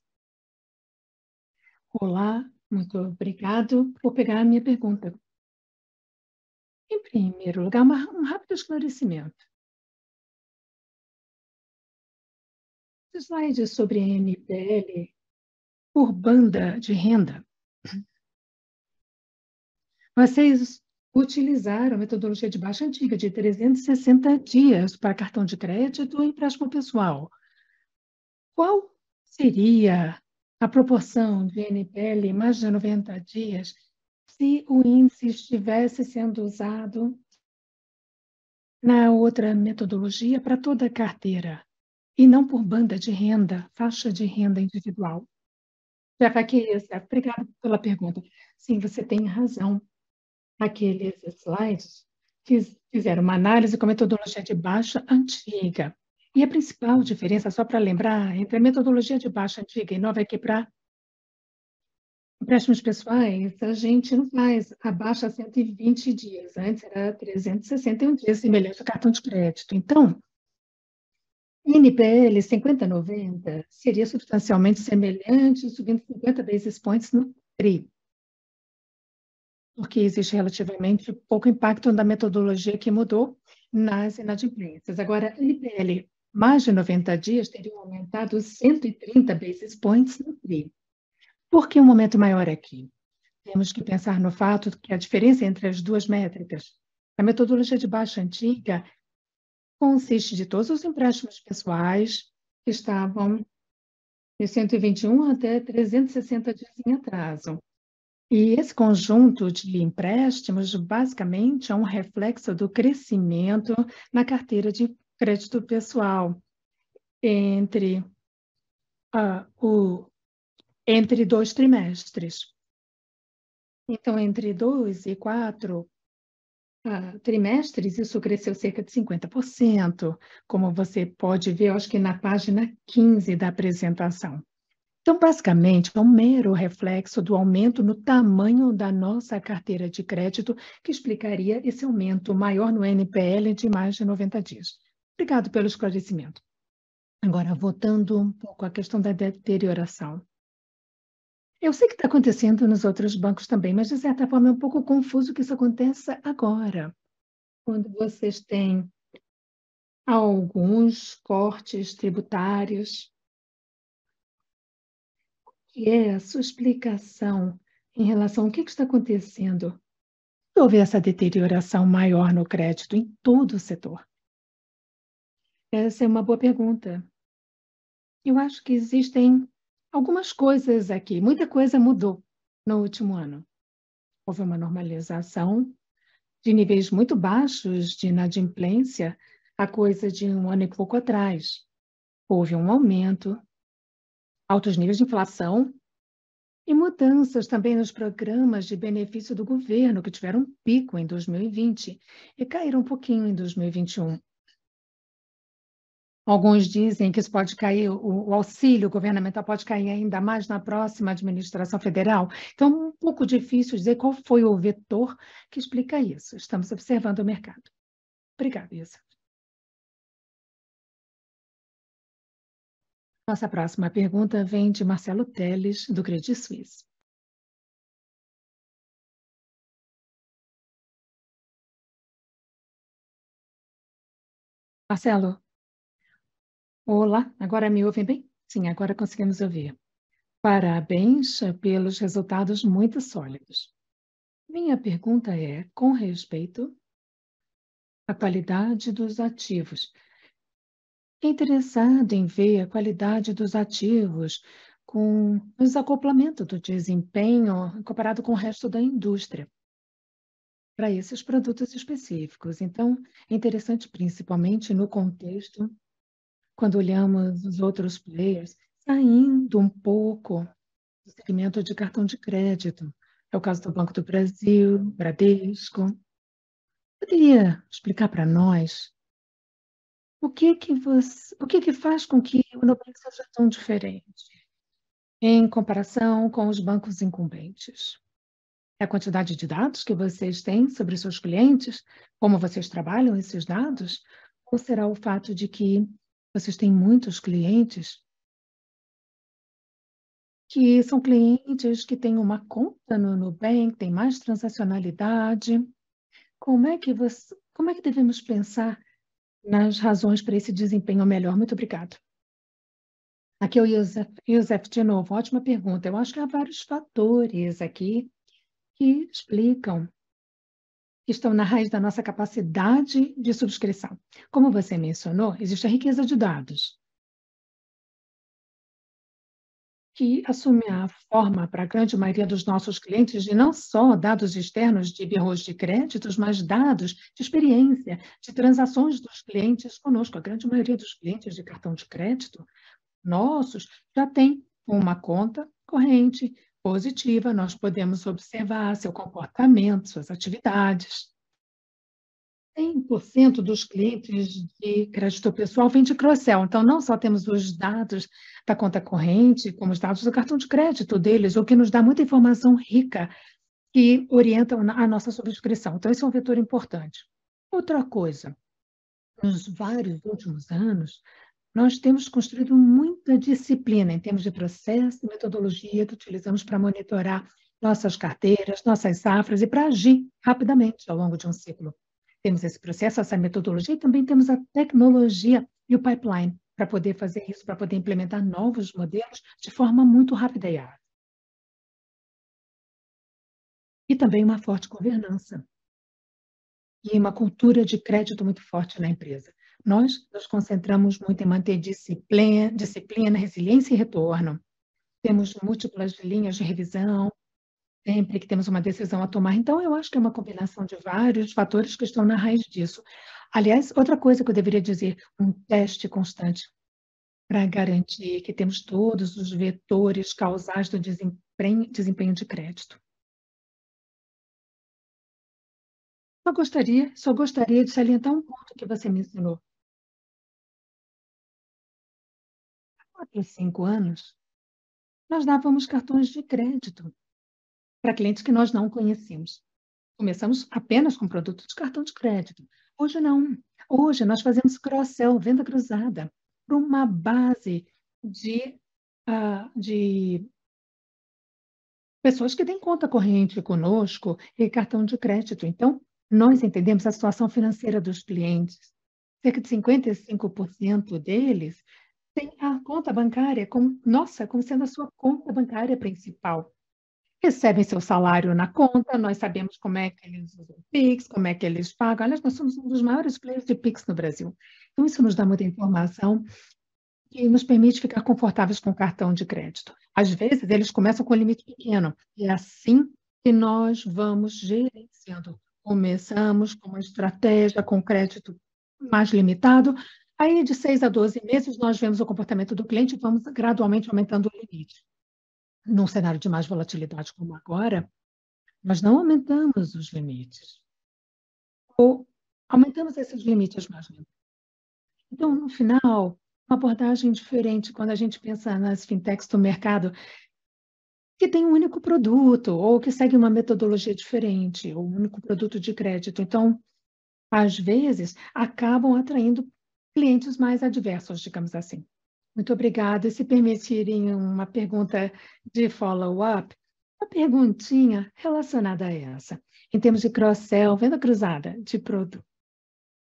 Olá, muito obrigado por pegar a minha pergunta. Em primeiro lugar, um rápido esclarecimento. Os slides sobre a NPL por banda de renda. Vocês utilizaram a metodologia de baixa antiga de 360 dias para cartão de crédito e empréstimo pessoal. Qual seria a proporção de NPL mais de 90 dias se o índice estivesse sendo usado na outra metodologia para toda a carteira e não por banda de renda, faixa de renda individual? Já aqui, obrigada pela pergunta. Sim, você tem razão. Aqueles slides fizeram uma análise com a metodologia de baixa antiga. E a principal diferença, só para lembrar, entre a metodologia de baixa antiga e nova é que para empréstimos pessoais, a gente não faz abaixo a 120 dias. Antes era 361 dias, semelhante ao cartão de crédito. Então, NPL 50-90 seria substancialmente semelhante, subindo 50 basis points no TRI. porque existe relativamente pouco impacto da metodologia que mudou nas inadimplências. Agora, NPL mais de 90 dias teriam aumentado 130 basis points no TRI. Por que um momento maior aqui? Temos que pensar no fato de que a diferença entre as duas métricas, a metodologia de baixa antiga, consiste de todos os empréstimos pessoais que estavam de 121 até 360 dias em atraso. E esse conjunto de empréstimos, basicamente, é um reflexo do crescimento na carteira de crédito pessoal entre, entre 2 trimestres. Então, entre 2 e 4 trimestres, isso cresceu cerca de 50%, como você pode ver, eu acho que na página 15 da apresentação. Então, basicamente, é um mero reflexo do aumento no tamanho da nossa carteira de crédito que explicaria esse aumento maior no NPL de mais de 90 dias. Obrigado pelo esclarecimento. Agora, voltando um pouco à questão da deterioração. Eu sei que está acontecendo nos outros bancos também, mas, de certa forma, é um pouco confuso que isso aconteça agora, quando vocês têm alguns cortes tributários. Que é a sua explicação em relação ao que está acontecendo? Houve essa deterioração maior no crédito em todo o setor? Essa é uma boa pergunta. Eu acho que existem algumas coisas aqui. Muita coisa mudou no último ano. Houve uma normalização de níveis muito baixos de inadimplência há coisa de um ano e pouco atrás. Houve um aumento, altos níveis de inflação e mudanças também nos programas de benefício do governo, que tiveram um pico em 2020 e caíram um pouquinho em 2021. Alguns dizem que isso pode cair, o auxílio governamental pode cair ainda mais na próxima administração federal. Então, é um pouco difícil dizer qual foi o vetor que explica isso. Estamos observando o mercado. Obrigada, Isa. Nossa próxima pergunta vem de Marcelo Telles, do Credit Suisse. Marcelo, olá, agora me ouvem bem? Sim, agora conseguimos ouvir. Parabéns pelos resultados muito sólidos. Minha pergunta é com respeito à qualidade dos ativos. Interessado em ver a qualidade dos ativos com o desacoplamento do desempenho comparado com o resto da indústria para esses produtos específicos. Então, é interessante principalmente no contexto, quando olhamos os outros players, saindo um pouco do segmento de cartão de crédito. É o caso do Banco do Brasil, Bradesco. Poderia explicar para nós o que faz com que o Nubank seja tão diferente em comparação com os bancos incumbentes? É a quantidade de dados que vocês têm sobre seus clientes? Como vocês trabalham esses dados? Ou será o fato de que vocês têm muitos clientes que são clientes que têm uma conta no Nubank, têm mais transacionalidade? Como é que devemos pensar nas razões para esse desempenho melhor? Muito obrigado. Aqui é o Youssef de novo. Ótima pergunta. Eu acho que há vários fatores aqui que explicam, que estão na raiz da nossa capacidade de subscrição. Como você mencionou, existe a riqueza de dados, que assume a forma para a grande maioria dos nossos clientes de não só dados externos de bureaus de créditos, mas dados de experiência, de transações dos clientes conosco. A grande maioria dos clientes de cartão de crédito nossos já tem uma conta corrente positiva, nós podemos observar seu comportamento, suas atividades. 100% dos clientes de crédito pessoal vem de cross-sell. Então, não só temos os dados da conta corrente, como os dados do cartão de crédito deles, o que nos dá muita informação rica que orientam a nossa subscrição. Então, esse é um vetor importante. Outra coisa, nos vários últimos anos, nós temos construído muita disciplina em termos de processo e metodologia que utilizamos para monitorar nossas carteiras, nossas safras e para agir rapidamente ao longo de um ciclo. Temos esse processo, essa metodologia e também temos a tecnologia e o pipeline para poder fazer isso, para poder implementar novos modelos de forma muito rápida e ágil. E também uma forte governança e uma cultura de crédito muito forte na empresa. Nós nos concentramos muito em manter disciplina, resiliência e retorno. Temos múltiplas linhas de revisão, sempre que temos uma decisão a tomar. Então, eu acho que é uma combinação de vários fatores que estão na raiz disso. Aliás, outra coisa que eu deveria dizer, um teste constante para garantir que temos todos os vetores causais do desempenho de crédito. Só gostaria de salientar um ponto que você mencionou. Há 4 ou 5 anos, nós dávamos cartões de crédito para clientes que nós não conhecíamos. Começamos apenas com produto de cartão de crédito. Hoje não. Hoje nós fazemos cross-sell, venda cruzada, para uma base de pessoas que têm conta corrente conosco e cartão de crédito. Então, nós entendemos a situação financeira dos clientes. Cerca de 55% deles têm a conta bancária como sendo a sua conta bancária principal. Recebem seu salário na conta, nós sabemos como é que eles usam o Pix, como é que eles pagam. Aliás, nós somos um dos maiores players de Pix no Brasil. Então, isso nos dá muita informação e nos permite ficar confortáveis com o cartão de crédito. Às vezes, eles começam com limite pequeno, e é assim que nós vamos gerenciando. Começamos com uma estratégia com crédito mais limitado, aí de 6 a 12 meses nós vemos o comportamento do cliente e vamos gradualmente aumentando o limite. Num cenário de mais volatilidade como agora, nós não aumentamos os limites, ou aumentamos esses limites mais lentamente. Então, no final, uma abordagem diferente quando a gente pensa nas fintechs do mercado que tem um único produto ou que segue uma metodologia diferente, ou um único produto de crédito. Então, às vezes, acabam atraindo clientes mais adversos, digamos assim. Muito obrigada. E se permitirem uma pergunta de follow-up, uma perguntinha relacionada a essa. Em termos de cross-sell, venda cruzada de produto.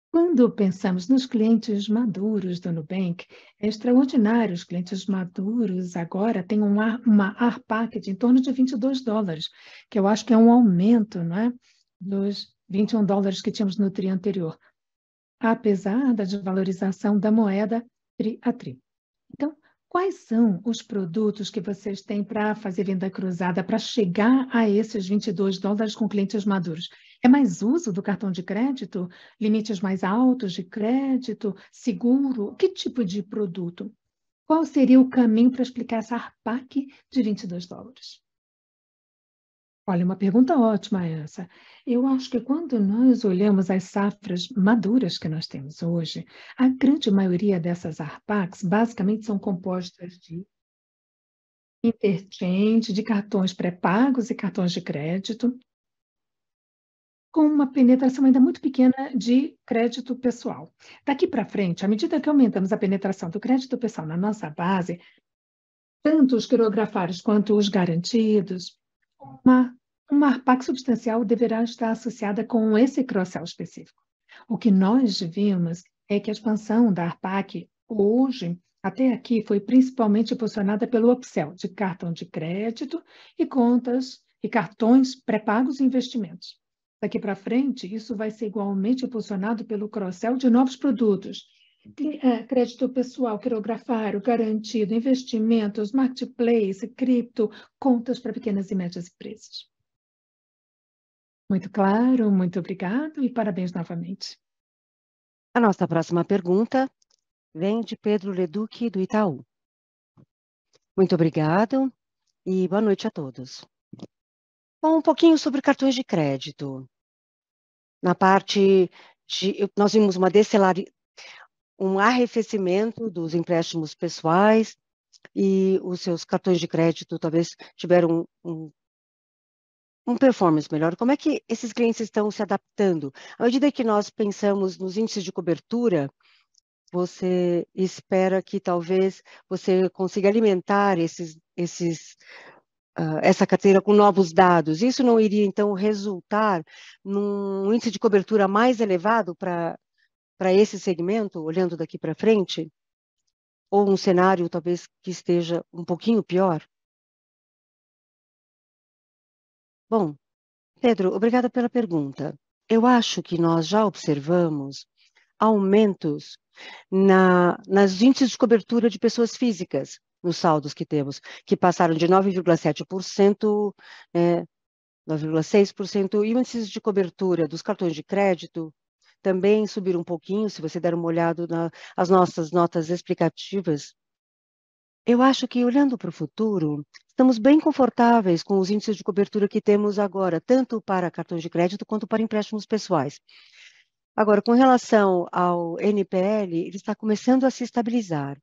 Quando pensamos nos clientes maduros do Nubank, é extraordinário. Os clientes maduros agora têm uma ARPAC de em torno de $22, que eu acho que é um aumento, não é, dos $21 que tínhamos no TRI anterior, apesar da desvalorização da moeda TRI a TRI. Então, quais são os produtos que vocês têm para fazer venda cruzada, para chegar a esses $22 com clientes maduros? É mais uso do cartão de crédito? Limites mais altos de crédito? Seguro? Que tipo de produto? Qual seria o caminho para explicar essa ARPAC de $22? Olha, uma pergunta ótima essa. Eu acho que quando nós olhamos as safras maduras que nós temos hoje, a grande maioria dessas ARPACs basicamente são compostas de interchange, de cartões pré-pagos e cartões de crédito, com uma penetração ainda muito pequena de crédito pessoal. Daqui para frente, à medida que aumentamos a penetração do crédito pessoal na nossa base, tanto os quirografários quanto os garantidos, uma ARPAC substancial deverá estar associada com esse cross-sell específico. O que nós vimos é que a expansão da ARPAC hoje, até aqui, foi principalmente impulsionada pelo upsell de cartão de crédito e contas e cartões pré-pagos e investimentos. Daqui para frente, isso vai ser igualmente impulsionado pelo cross-sell de novos produtos, crédito pessoal, quirografário, garantido, investimentos, marketplace, cripto, contas para pequenas e médias empresas. Muito claro, muito obrigado e parabéns novamente. A nossa próxima pergunta vem de Pedro Leduc, do Itaú. Muito obrigado e boa noite a todos. Bom, um pouquinho sobre cartões de crédito. Na parte nós vimos um arrefecimento dos empréstimos pessoais e os seus cartões de crédito talvez tiveram um performance melhor. Como é que esses clientes estão se adaptando? À medida que nós pensamos nos índices de cobertura, você espera que talvez você consiga alimentar esses essa carteira com novos dados, isso não iria, então, resultar num índice de cobertura mais elevado para esse segmento, olhando daqui para frente? Ou um cenário, talvez, que esteja um pouquinho pior? Bom, Pedro, obrigada pela pergunta. Eu acho que nós já observamos aumentos nas índices de cobertura de pessoas físicas, nos saldos que temos, que passaram de 9,7%, 9,6%, e índices de cobertura dos cartões de crédito também subiram um pouquinho, se você der uma olhada nas nossas notas explicativas. Eu acho que, olhando para o futuro, estamos bem confortáveis com os índices de cobertura que temos agora, tanto para cartões de crédito quanto para empréstimos pessoais. Agora, com relação ao NPL, ele está começando a se estabilizar.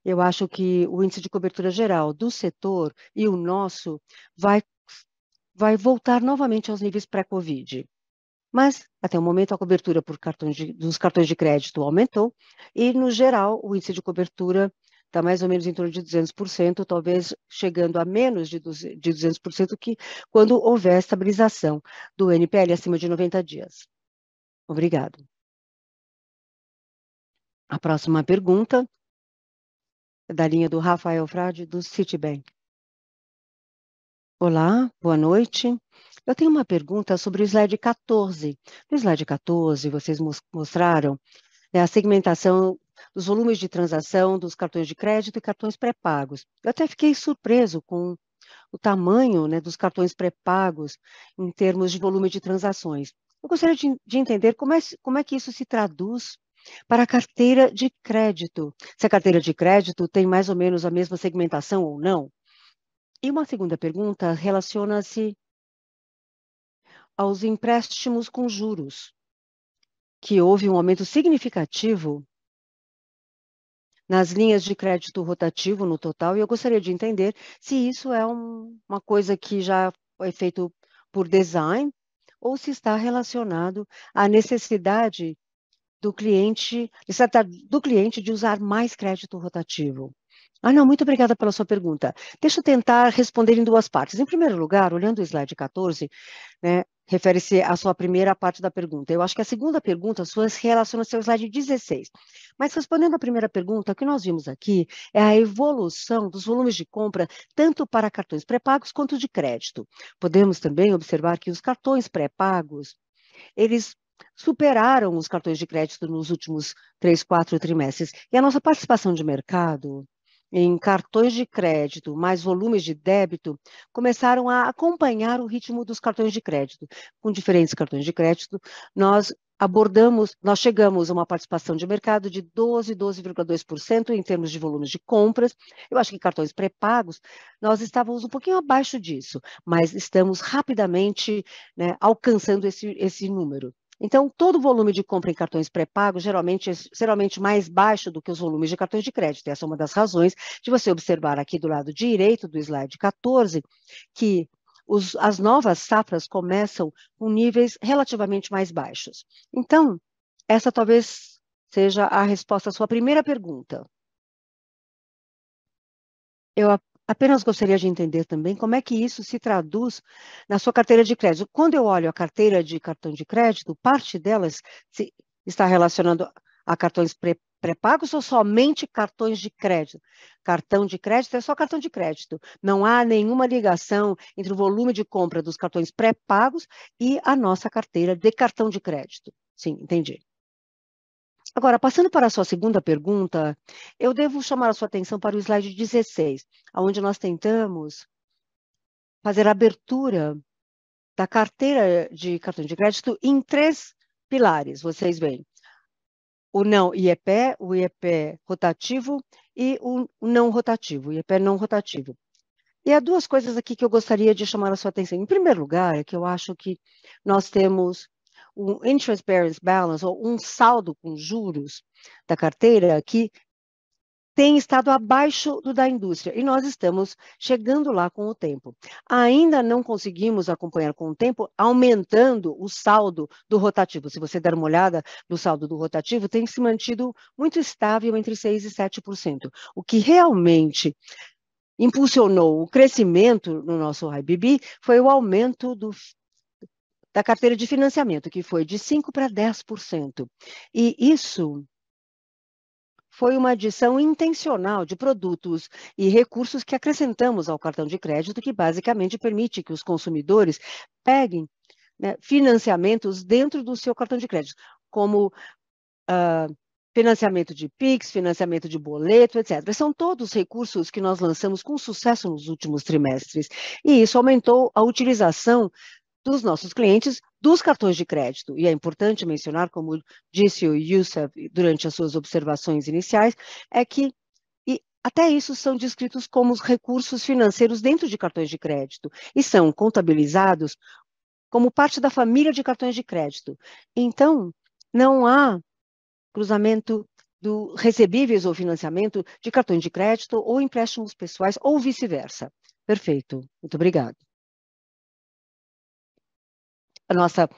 Eu acho que o índice de cobertura geral do setor e o nosso vai voltar novamente aos níveis pré-Covid. Mas, até o momento, a cobertura dos cartões de crédito aumentou e, no geral, o índice de cobertura está mais ou menos em torno de 200%, talvez chegando a menos de 200%, que quando houver estabilização do NPL acima de 90 dias. Obrigado. A próxima pergunta é da linha do Rafael Frade, do Citibank. Olá, boa noite. Eu tenho uma pergunta sobre o slide 14. No slide 14, vocês mostraram a segmentação dos volumes de transação dos cartões de crédito e cartões pré-pagos. Eu até fiquei surpreso com o tamanho, né, dos cartões pré-pagos em termos de volume de transações. Eu gostaria de entender como é que isso se traduz para a carteira de crédito. Se a carteira de crédito tem mais ou menos a mesma segmentação ou não. E uma segunda pergunta relaciona-se aos empréstimos com juros, que houve um aumento significativo nas linhas de crédito rotativo no total, e eu gostaria de entender se isso é uma coisa que já foi feito por design ou se está relacionado à necessidade do cliente de usar mais crédito rotativo. Não, muito obrigada pela sua pergunta. Deixa eu tentar responder em duas partes. Em primeiro lugar, olhando o slide 14, né, refere-se à sua primeira parte da pergunta. Eu acho que a segunda pergunta sua relaciona-se ao slide 16. Mas respondendo à primeira pergunta, o que nós vimos aqui é a evolução dos volumes de compra, tanto para cartões pré-pagos quanto de crédito. Podemos também observar que os cartões pré-pagos, eles superaram os cartões de crédito nos últimos 3, 4 trimestres. E a nossa participação de mercado em cartões de crédito, mais volumes de débito, começaram a acompanhar o ritmo dos cartões de crédito. Com diferentes cartões de crédito, nós chegamos a uma participação de mercado de 12,2% em termos de volumes de compras. Eu acho que cartões pré-pagos, nós estávamos um pouquinho abaixo disso, mas estamos rapidamente, né, alcançando esse número. Então, todo o volume de compra em cartões pré-pagos geralmente mais baixo do que os volumes de cartões de crédito. Essa é uma das razões de você observar aqui do lado direito do slide 14, que as novas safras começam com níveis relativamente mais baixos. Então, essa talvez seja a resposta à sua primeira pergunta. Eu apenas gostaria de entender também como é que isso se traduz na sua carteira de crédito. Quando eu olho a carteira de cartão de crédito, parte delas está relacionando a cartões pré-pagos ou somente cartões de crédito? Cartão de crédito é só cartão de crédito. Não há nenhuma ligação entre o volume de compra dos cartões pré-pagos e a nossa carteira de cartão de crédito. Sim, entendi. Agora, passando para a sua segunda pergunta, eu devo chamar a sua atenção para o slide 16, onde nós tentamos fazer a abertura da carteira de cartão de crédito em 3 pilares, vocês veem. O não IEP, o IEP rotativo e o não rotativo, o IEP não rotativo. E há 2 coisas aqui que eu gostaria de chamar a sua atenção. Em primeiro lugar, é que eu acho que nós temos um interest bearing balance, ou um saldo com juros da carteira, que tem estado abaixo do da indústria, e nós estamos chegando lá com o tempo. Ainda não conseguimos acompanhar com o tempo, aumentando o saldo do rotativo. Se você der uma olhada no saldo do rotativo, tem se mantido muito estável entre 6% e 7%, o que realmente impulsionou o crescimento no nosso IBB foi o aumento da carteira de financiamento, que foi de 5% para 10%. E isso foi uma adição intencional de produtos e recursos que acrescentamos ao cartão de crédito, que basicamente permite que os consumidores peguem, né, financiamentos dentro do seu cartão de crédito, como financiamento de Pix, financiamento de boleto, etc. São todos recursos que nós lançamos com sucesso nos últimos trimestres. E isso aumentou a utilização dos nossos clientes dos cartões de crédito. E é importante mencionar, como disse o Youssef durante as suas observações iniciais, é que até isso são descritos como os recursos financeiros dentro de cartões de crédito e são contabilizados como parte da família de cartões de crédito. Então, não há cruzamento do recebíveis ou financiamento de cartões de crédito ou empréstimos pessoais ou vice-versa. Perfeito. Muito obrigado. A nossa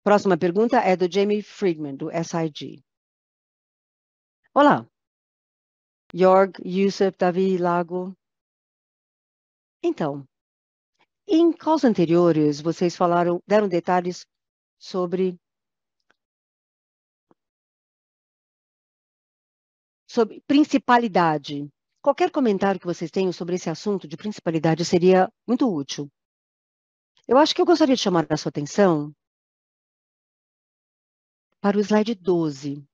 próxima pergunta é do Jamie Friedman, do SIG. Olá. Jorg, Youssef, Davi, Lago. Então, em calls anteriores, vocês deram detalhes sobre principalidade. Qualquer comentário que vocês tenham sobre esse assunto de principalidade seria muito útil. Eu acho que eu gostaria de chamar a sua atenção para o slide 12.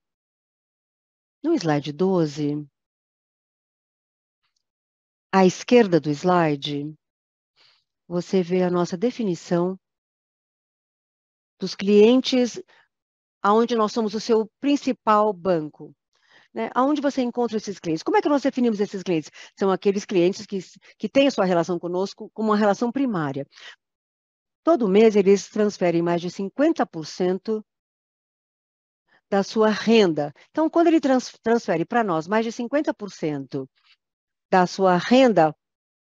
No slide 12, à esquerda do slide, você vê a nossa definição dos clientes aonde nós somos o seu principal banco. Né? Aonde você encontra esses clientes? Como é que nós definimos esses clientes? São aqueles clientes que têm a sua relação conosco como uma relação primária. Todo mês eles transferem mais de 50% da sua renda. Então, quando ele transfere para nós mais de 50% da sua renda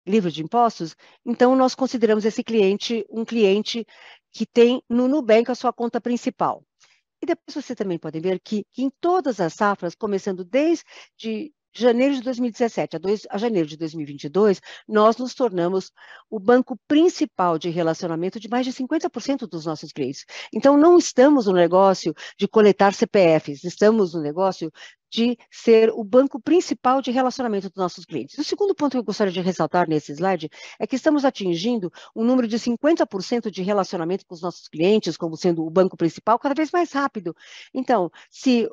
livre de impostos, então nós consideramos esse cliente um cliente que tem no Nubank a sua conta principal. E depois você também pode ver que em todas as safras, começando desde janeiro de 2017 a janeiro de 2022, nós nos tornamos o banco principal de relacionamento de mais de 50% dos nossos clientes. Então, não estamos no negócio de coletar CPFs, estamos no negócio de ser o banco principal de relacionamento dos nossos clientes. O segundo ponto que eu gostaria de ressaltar nesse slide é que estamos atingindo um número de 50% de relacionamento com os nossos clientes, como sendo o banco principal, cada vez mais rápido. Então, se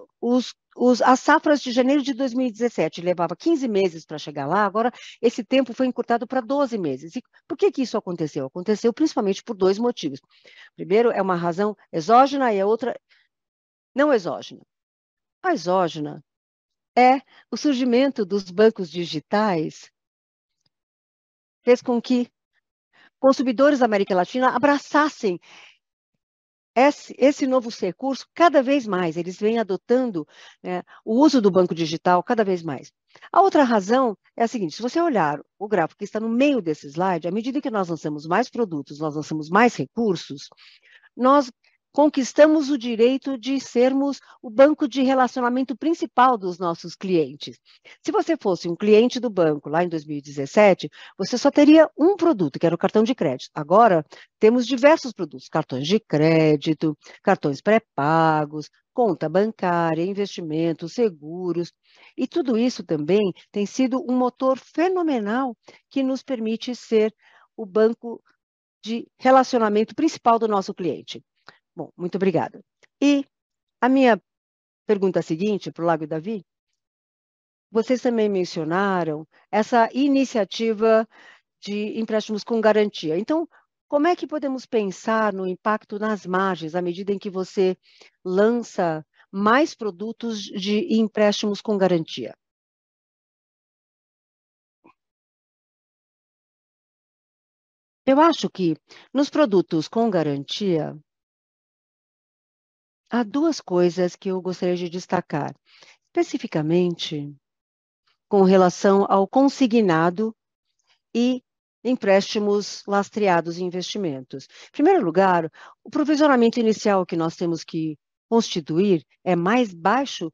as safras de janeiro de 2017 levava 15 meses para chegar lá, agora esse tempo foi encurtado para 12 meses. E por que isso aconteceu? Aconteceu principalmente por dois motivos. Primeiro, é uma razão exógena e a outra não exógena. A exógena é o surgimento dos bancos digitais fez com que consumidores da América Latina abraçassem esse novo recurso cada vez mais. Eles vêm adotando, né, o uso do banco digital cada vez mais. A outra razão é a seguinte: se você olhar o gráfico que está no meio desse slide, à medida que nós lançamos mais produtos, nós lançamos mais recursos, nós conquistamos o direito de sermos o banco de relacionamento principal dos nossos clientes. Se você fosse um cliente do banco lá em 2017, você só teria um produto, que era o cartão de crédito. Agora, temos diversos produtos, cartões de crédito, cartões pré-pagos, conta bancária, investimentos, seguros, e tudo isso também tem sido um motor fenomenal que nos permite ser o banco de relacionamento principal do nosso cliente. Bom, muito obrigada. E a minha pergunta seguinte para o Lago e Davi, vocês também mencionaram essa iniciativa de empréstimos com garantia. Então, como é que podemos pensar no impacto nas margens à medida em que você lança mais produtos de empréstimos com garantia? Eu acho que nos produtos com garantia, há duas coisas que eu gostaria de destacar. Especificamente, com relação ao consignado e empréstimos lastreados em investimentos. Em primeiro lugar, o provisionamento inicial que nós temos que constituir é mais baixo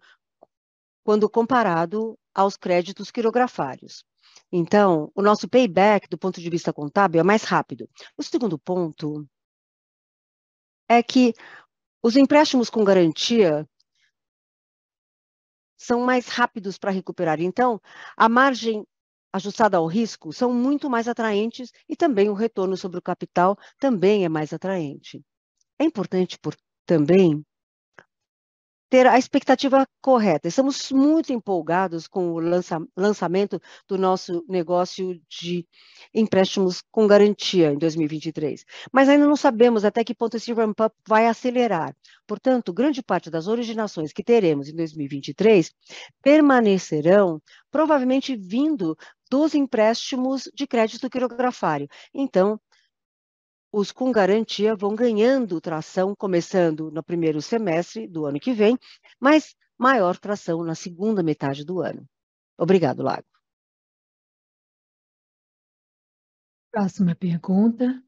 quando comparado aos créditos quirografários. Então, o nosso payback, do ponto de vista contábil, é mais rápido. O segundo ponto é que os empréstimos com garantia são mais rápidos para recuperar. Então, a margem ajustada ao risco são muito mais atraentes e também o retorno sobre o capital também é mais atraente. É importante também ter a expectativa correta. Estamos muito empolgados com o lançamento do nosso negócio de empréstimos com garantia em 2023, mas ainda não sabemos até que ponto esse ramp-up vai acelerar. Portanto, grande parte das originações que teremos em 2023 permanecerão provavelmente vindo dos empréstimos de crédito quirografário. Então, os com garantia vão ganhando tração, começando no primeiro semestre do ano que vem, mas maior tração na segunda metade do ano. Obrigado, Lago. Próxima pergunta,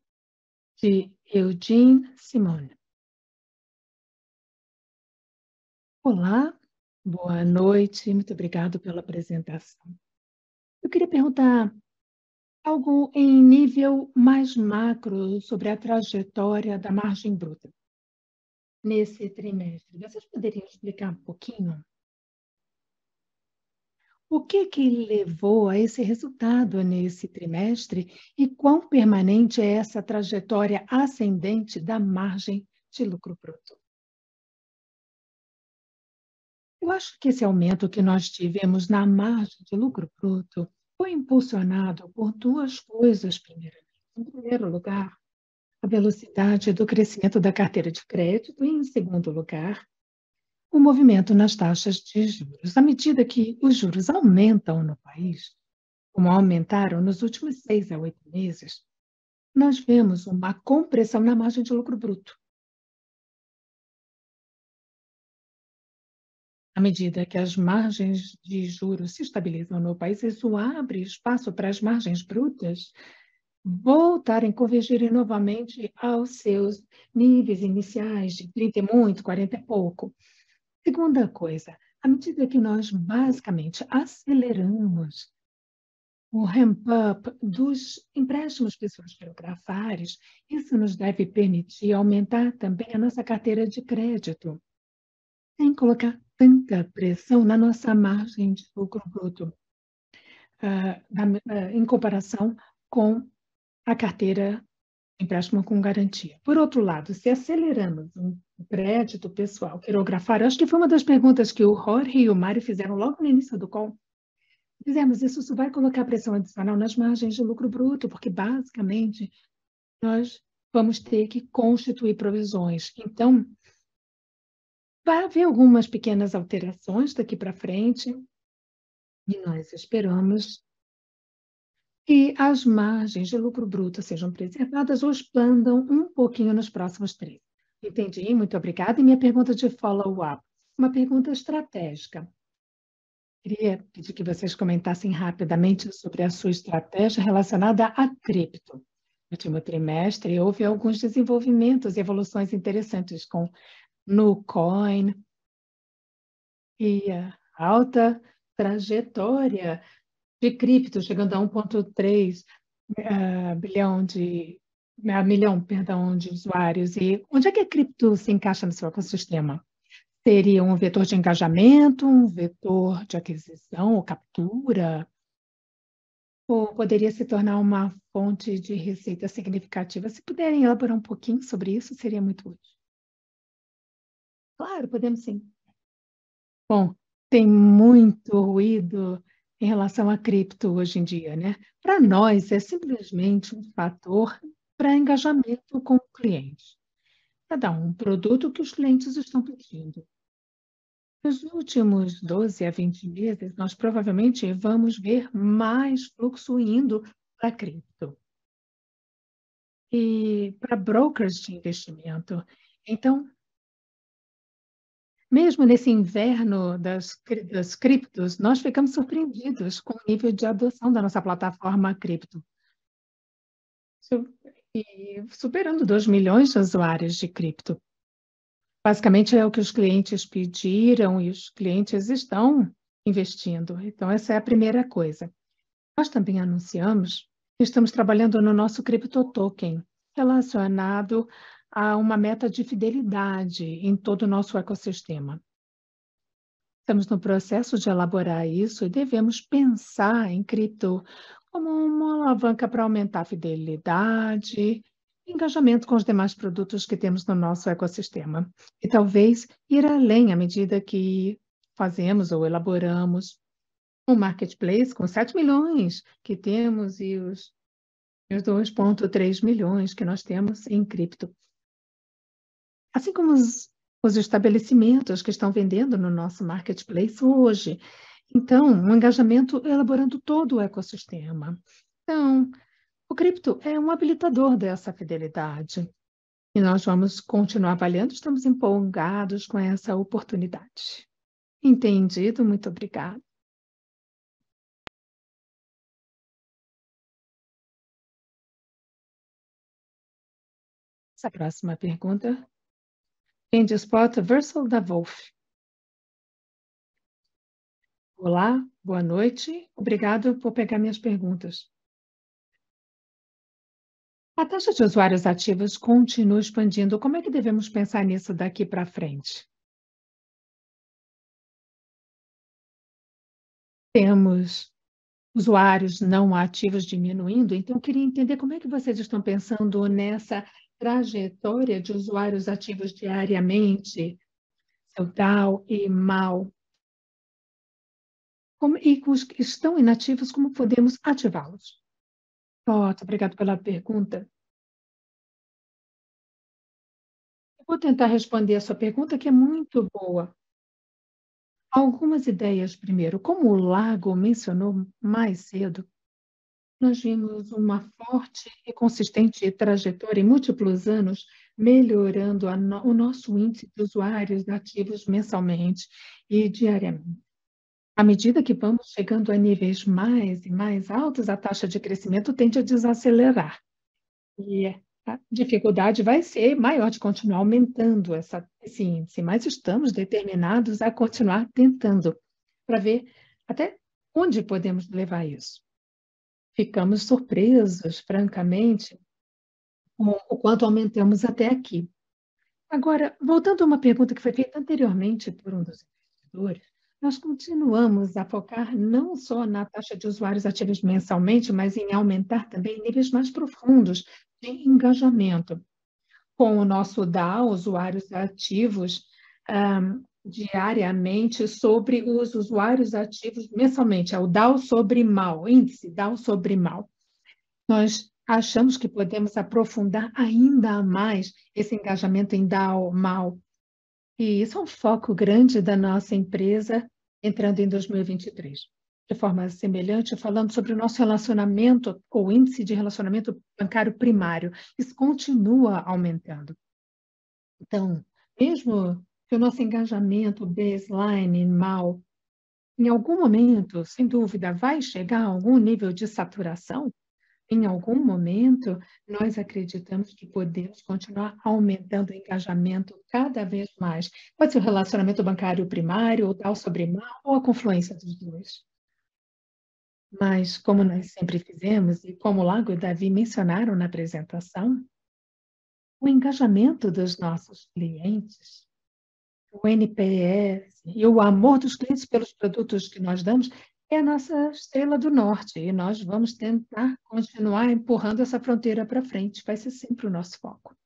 de Eugene Simone. Olá, boa noite, muito obrigado pela apresentação. Eu queria perguntar algo em nível mais macro sobre a trajetória da margem bruta nesse trimestre. Vocês poderiam explicar um pouquinho? O que levou a esse resultado nesse trimestre e quão permanente é essa trajetória ascendente da margem de lucro bruto? Eu acho que esse aumento que nós tivemos na margem de lucro bruto foi impulsionado por duas coisas, primeiramente. Em primeiro lugar, a velocidade do crescimento da carteira de crédito e, em segundo lugar, o movimento nas taxas de juros. À medida que os juros aumentam no país, como aumentaram nos últimos 6 a 8 meses, nós vemos uma compressão na margem de lucro bruto. À medida que as margens de juros se estabilizam no país, isso abre espaço para as margens brutas voltarem a convergirem novamente aos seus níveis iniciais de 30 e muito, 40 e pouco. Segunda coisa, à medida que nós basicamente aceleramos o ramp-up dos empréstimos pessoais quirografários, isso nos deve permitir aumentar também a nossa carteira de crédito, sem colocar tanta pressão na nossa margem de lucro bruto, em comparação com a carteira de empréstimo com garantia. Por outro lado, se aceleramos um crédito pessoal quirografário, acho que foi uma das perguntas que o Jorge e o Mário fizeram logo no início do call. Fizemos isso vai colocar pressão adicional nas margens de lucro bruto, porque basicamente nós vamos ter que constituir provisões. Então, vai haver algumas pequenas alterações daqui para frente e nós esperamos que as margens de lucro bruto sejam preservadas ou expandam um pouquinho nos próximos 3. Entendi, muito obrigada. E minha pergunta de follow-up, uma pergunta estratégica. Queria pedir que vocês comentassem rapidamente sobre a sua estratégia relacionada a cripto. No último trimestre, houve alguns desenvolvimentos e evoluções interessantes com Nucoin e a alta trajetória de cripto, chegando a 1,3 milhão de usuários. E onde é que a cripto se encaixa no seu ecossistema? Seria um vetor de engajamento, um vetor de aquisição ou captura? Ou poderia se tornar uma fonte de receita significativa? Se puderem elaborar um pouquinho sobre isso, seria muito útil. Claro, podemos sim. Bom, tem muito ruído em relação a cripto hoje em dia, né? Para nós, é simplesmente um fator para engajamento com o cliente. Cada um produto que os clientes estão pedindo. Nos últimos 12 a 20 meses, nós provavelmente vamos ver mais fluxo indo para cripto e para brokers de investimento. Então, mesmo nesse inverno das criptos, nós ficamos surpreendidos com o nível de adoção da nossa plataforma cripto. E superando 2 milhões de usuários de cripto. Basicamente é o que os clientes pediram e os clientes estão investindo. Então, essa é a primeira coisa. Nós também anunciamos que estamos trabalhando no nosso Crypto Token, relacionado a uma meta de fidelidade em todo o nosso ecossistema. Estamos no processo de elaborar isso e devemos pensar em cripto como uma alavanca para aumentar a fidelidade e engajamento com os demais produtos que temos no nosso ecossistema. E talvez ir além à medida que fazemos ou elaboramos um marketplace com 7 milhões que temos e os 2,3 milhões que nós temos em cripto. Assim como os estabelecimentos que estão vendendo no nosso marketplace hoje. Então, um engajamento elaborando todo o ecossistema. Então, o cripto é um habilitador dessa fidelidade. E nós vamos continuar avaliando, estamos empolgados com essa oportunidade. Entendido? Muito obrigada. Essa próxima pergunta vem de Spot Versal da Wolf. Olá, boa noite. Obrigado por pegar minhas perguntas. A taxa de usuários ativos continua expandindo. Como é que devemos pensar nisso daqui para frente? Temos usuários não ativos diminuindo, então eu queria entender como é que vocês estão pensando nessa trajetória de usuários ativos diariamente, seu DAO e MAU. E com os que estão inativos, como podemos ativá-los? Obrigado pela pergunta. Eu vou tentar responder a sua pergunta, que é muito boa. Algumas ideias primeiro. Como o Lago mencionou mais cedo, nós vimos uma forte e consistente trajetória em múltiplos anos, melhorando o nosso índice de usuários ativos mensalmente e diariamente. À medida que vamos chegando a níveis mais e mais altos, a taxa de crescimento tende a desacelerar. E a dificuldade vai ser maior de continuar aumentando esse índice, mas estamos determinados a continuar tentando, para ver até onde podemos levar isso. Ficamos surpresos, francamente, com o quanto aumentamos até aqui. Agora, voltando a uma pergunta que foi feita anteriormente por um dos investidores, nós continuamos a focar não só na taxa de usuários ativos mensalmente, mas em aumentar também níveis mais profundos de engajamento. Com o nosso DAO, usuários ativos, diariamente, sobre os usuários ativos mensalmente, é o DAO sobre MAU, índice DAO sobre MAU. Nós achamos que podemos aprofundar ainda mais esse engajamento em DAO, MAU, e isso é um foco grande da nossa empresa entrando em 2023. De forma semelhante, falando sobre o nosso relacionamento, ou índice de relacionamento bancário primário, isso continua aumentando. Então, mesmo que o nosso engajamento baseline MAU, em algum momento, sem dúvida, vai chegar a algum nível de saturação, em algum momento, nós acreditamos que podemos continuar aumentando o engajamento cada vez mais. Pode ser o relacionamento bancário primário, o DAO sobre MAU, ou a confluência dos dois. Mas, como nós sempre fizemos, e como o Lago e o Davi mencionaram na apresentação, o engajamento dos nossos clientes, o NPS e o amor dos clientes pelos produtos que nós damos é a nossa estrela do norte e nós vamos tentar continuar empurrando essa fronteira para frente. Vai ser sempre o nosso foco.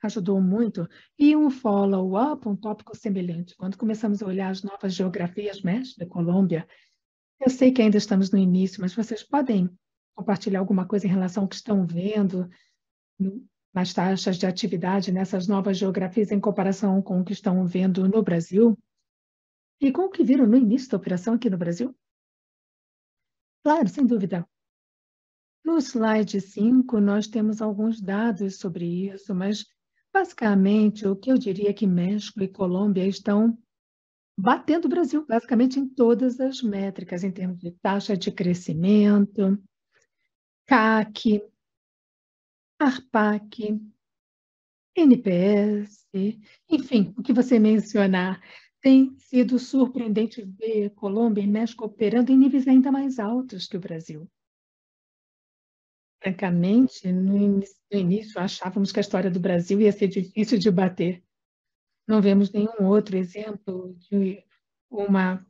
Ajudou muito. E um follow-up, um tópico semelhante. Quando começamos a olhar as novas geografias, México, Colômbia, eu sei que ainda estamos no início, mas vocês podem compartilhar alguma coisa em relação ao que estão vendo nas taxas de atividade nessas novas geografias em comparação com o que estão vendo no Brasil? E com o que viram no início da operação aqui no Brasil? Claro, sem dúvida. No slide 5, nós temos alguns dados sobre isso, mas, basicamente, o que eu diria é que México e Colômbia estão batendo o Brasil, basicamente, em todas as métricas, em termos de taxa de crescimento, CAC, ARPAC, NPS, enfim, o que você mencionar. Tem sido surpreendente ver Colômbia e México operando em níveis ainda mais altos que o Brasil. Francamente, no início achávamos que a história do Brasil ia ser difícil de bater. Não vemos nenhum outro exemplo de uma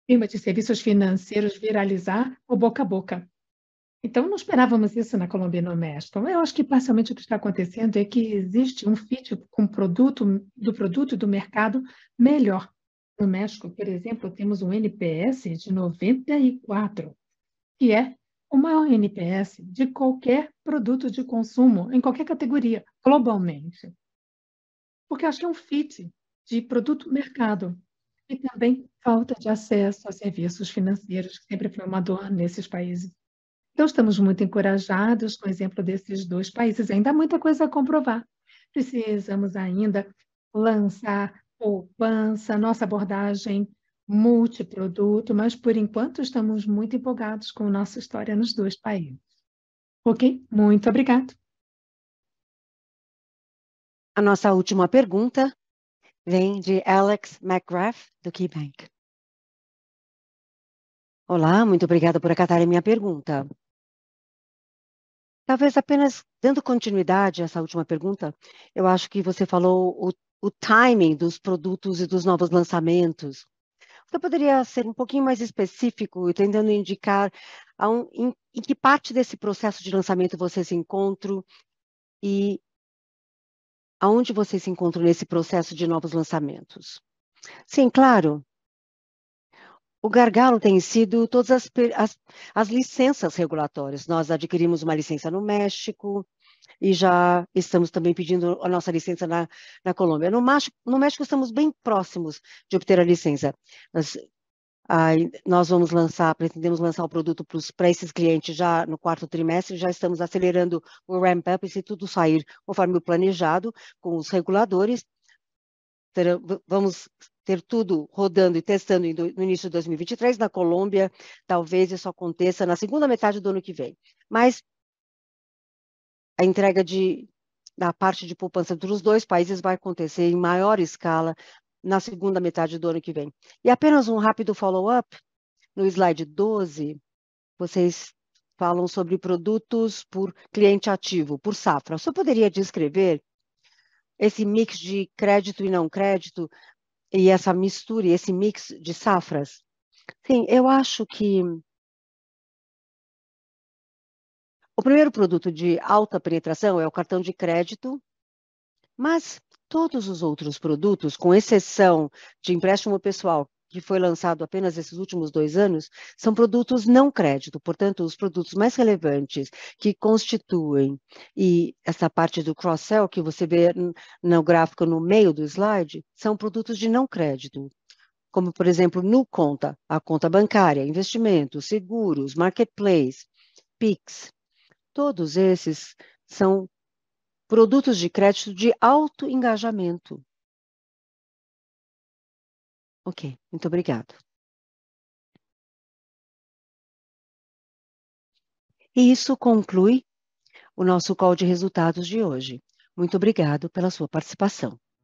firma de serviços financeiros viralizar o boca a boca. Então, não esperávamos isso na Colômbia e no México. Eu acho que parcialmente o que está acontecendo é que existe um fit com o produto e do mercado melhor. No México, por exemplo, temos um NPS de 94, que é o maior NPS de qualquer produto de consumo, em qualquer categoria, globalmente. Porque acho que é um fit de produto-mercado. E também falta de acesso a serviços financeiros, que sempre foi uma dor nesses países. Então, estamos muito encorajados com o exemplo desses dois países. Ainda há muita coisa a comprovar. Precisamos ainda lançar poupança, nossa abordagem multiproduto, mas, por enquanto, estamos muito empolgados com nossa história nos dois países. Ok? Muito obrigado. A nossa última pergunta vem de Alex McGrath, do KeyBank. Olá, muito obrigada por acatar a minha pergunta. Talvez apenas dando continuidade a essa última pergunta, eu acho que você falou o timing dos produtos e dos novos lançamentos. Você poderia ser um pouquinho mais específico, tentando indicar em que parte desse processo de lançamento você se encontra e aonde você se encontra nesse processo de novos lançamentos? Sim, claro. O gargalo tem sido todas as licenças regulatórias. Nós adquirimos uma licença no México e já estamos também pedindo a nossa licença na Colômbia. No México estamos bem próximos de obter a licença. Nós pretendemos lançar o produto para esses clientes já no quarto trimestre, já estamos acelerando o ramp-up, e se tudo sair conforme o planejado, com os reguladores, vamos ter tudo rodando e testando no início de 2023. Na Colômbia, talvez isso aconteça na segunda metade do ano que vem. Mas a entrega da parte de poupança entre os dois países vai acontecer em maior escala na segunda metade do ano que vem. E apenas um rápido follow-up, no slide 12, vocês falam sobre produtos por cliente ativo, por safra. Você poderia descrever esse mix de crédito e não crédito, e essa mistura, esse mix de safras? Sim, eu acho que o primeiro produto de alta penetração é o cartão de crédito, mas todos os outros produtos, com exceção de empréstimo pessoal, que foi lançado apenas esses últimos 2 anos, são produtos não crédito. Portanto, os produtos mais relevantes que constituem, e essa parte do cross-sell que você vê no gráfico no meio do slide, são produtos de não crédito, como, por exemplo, NuConta, a conta bancária, investimentos, seguros, marketplace, Pix. Todos esses são produtos de crédito de alto engajamento. Ok, muito obrigado. E isso conclui o nosso call de resultados de hoje. Muito obrigado pela sua participação.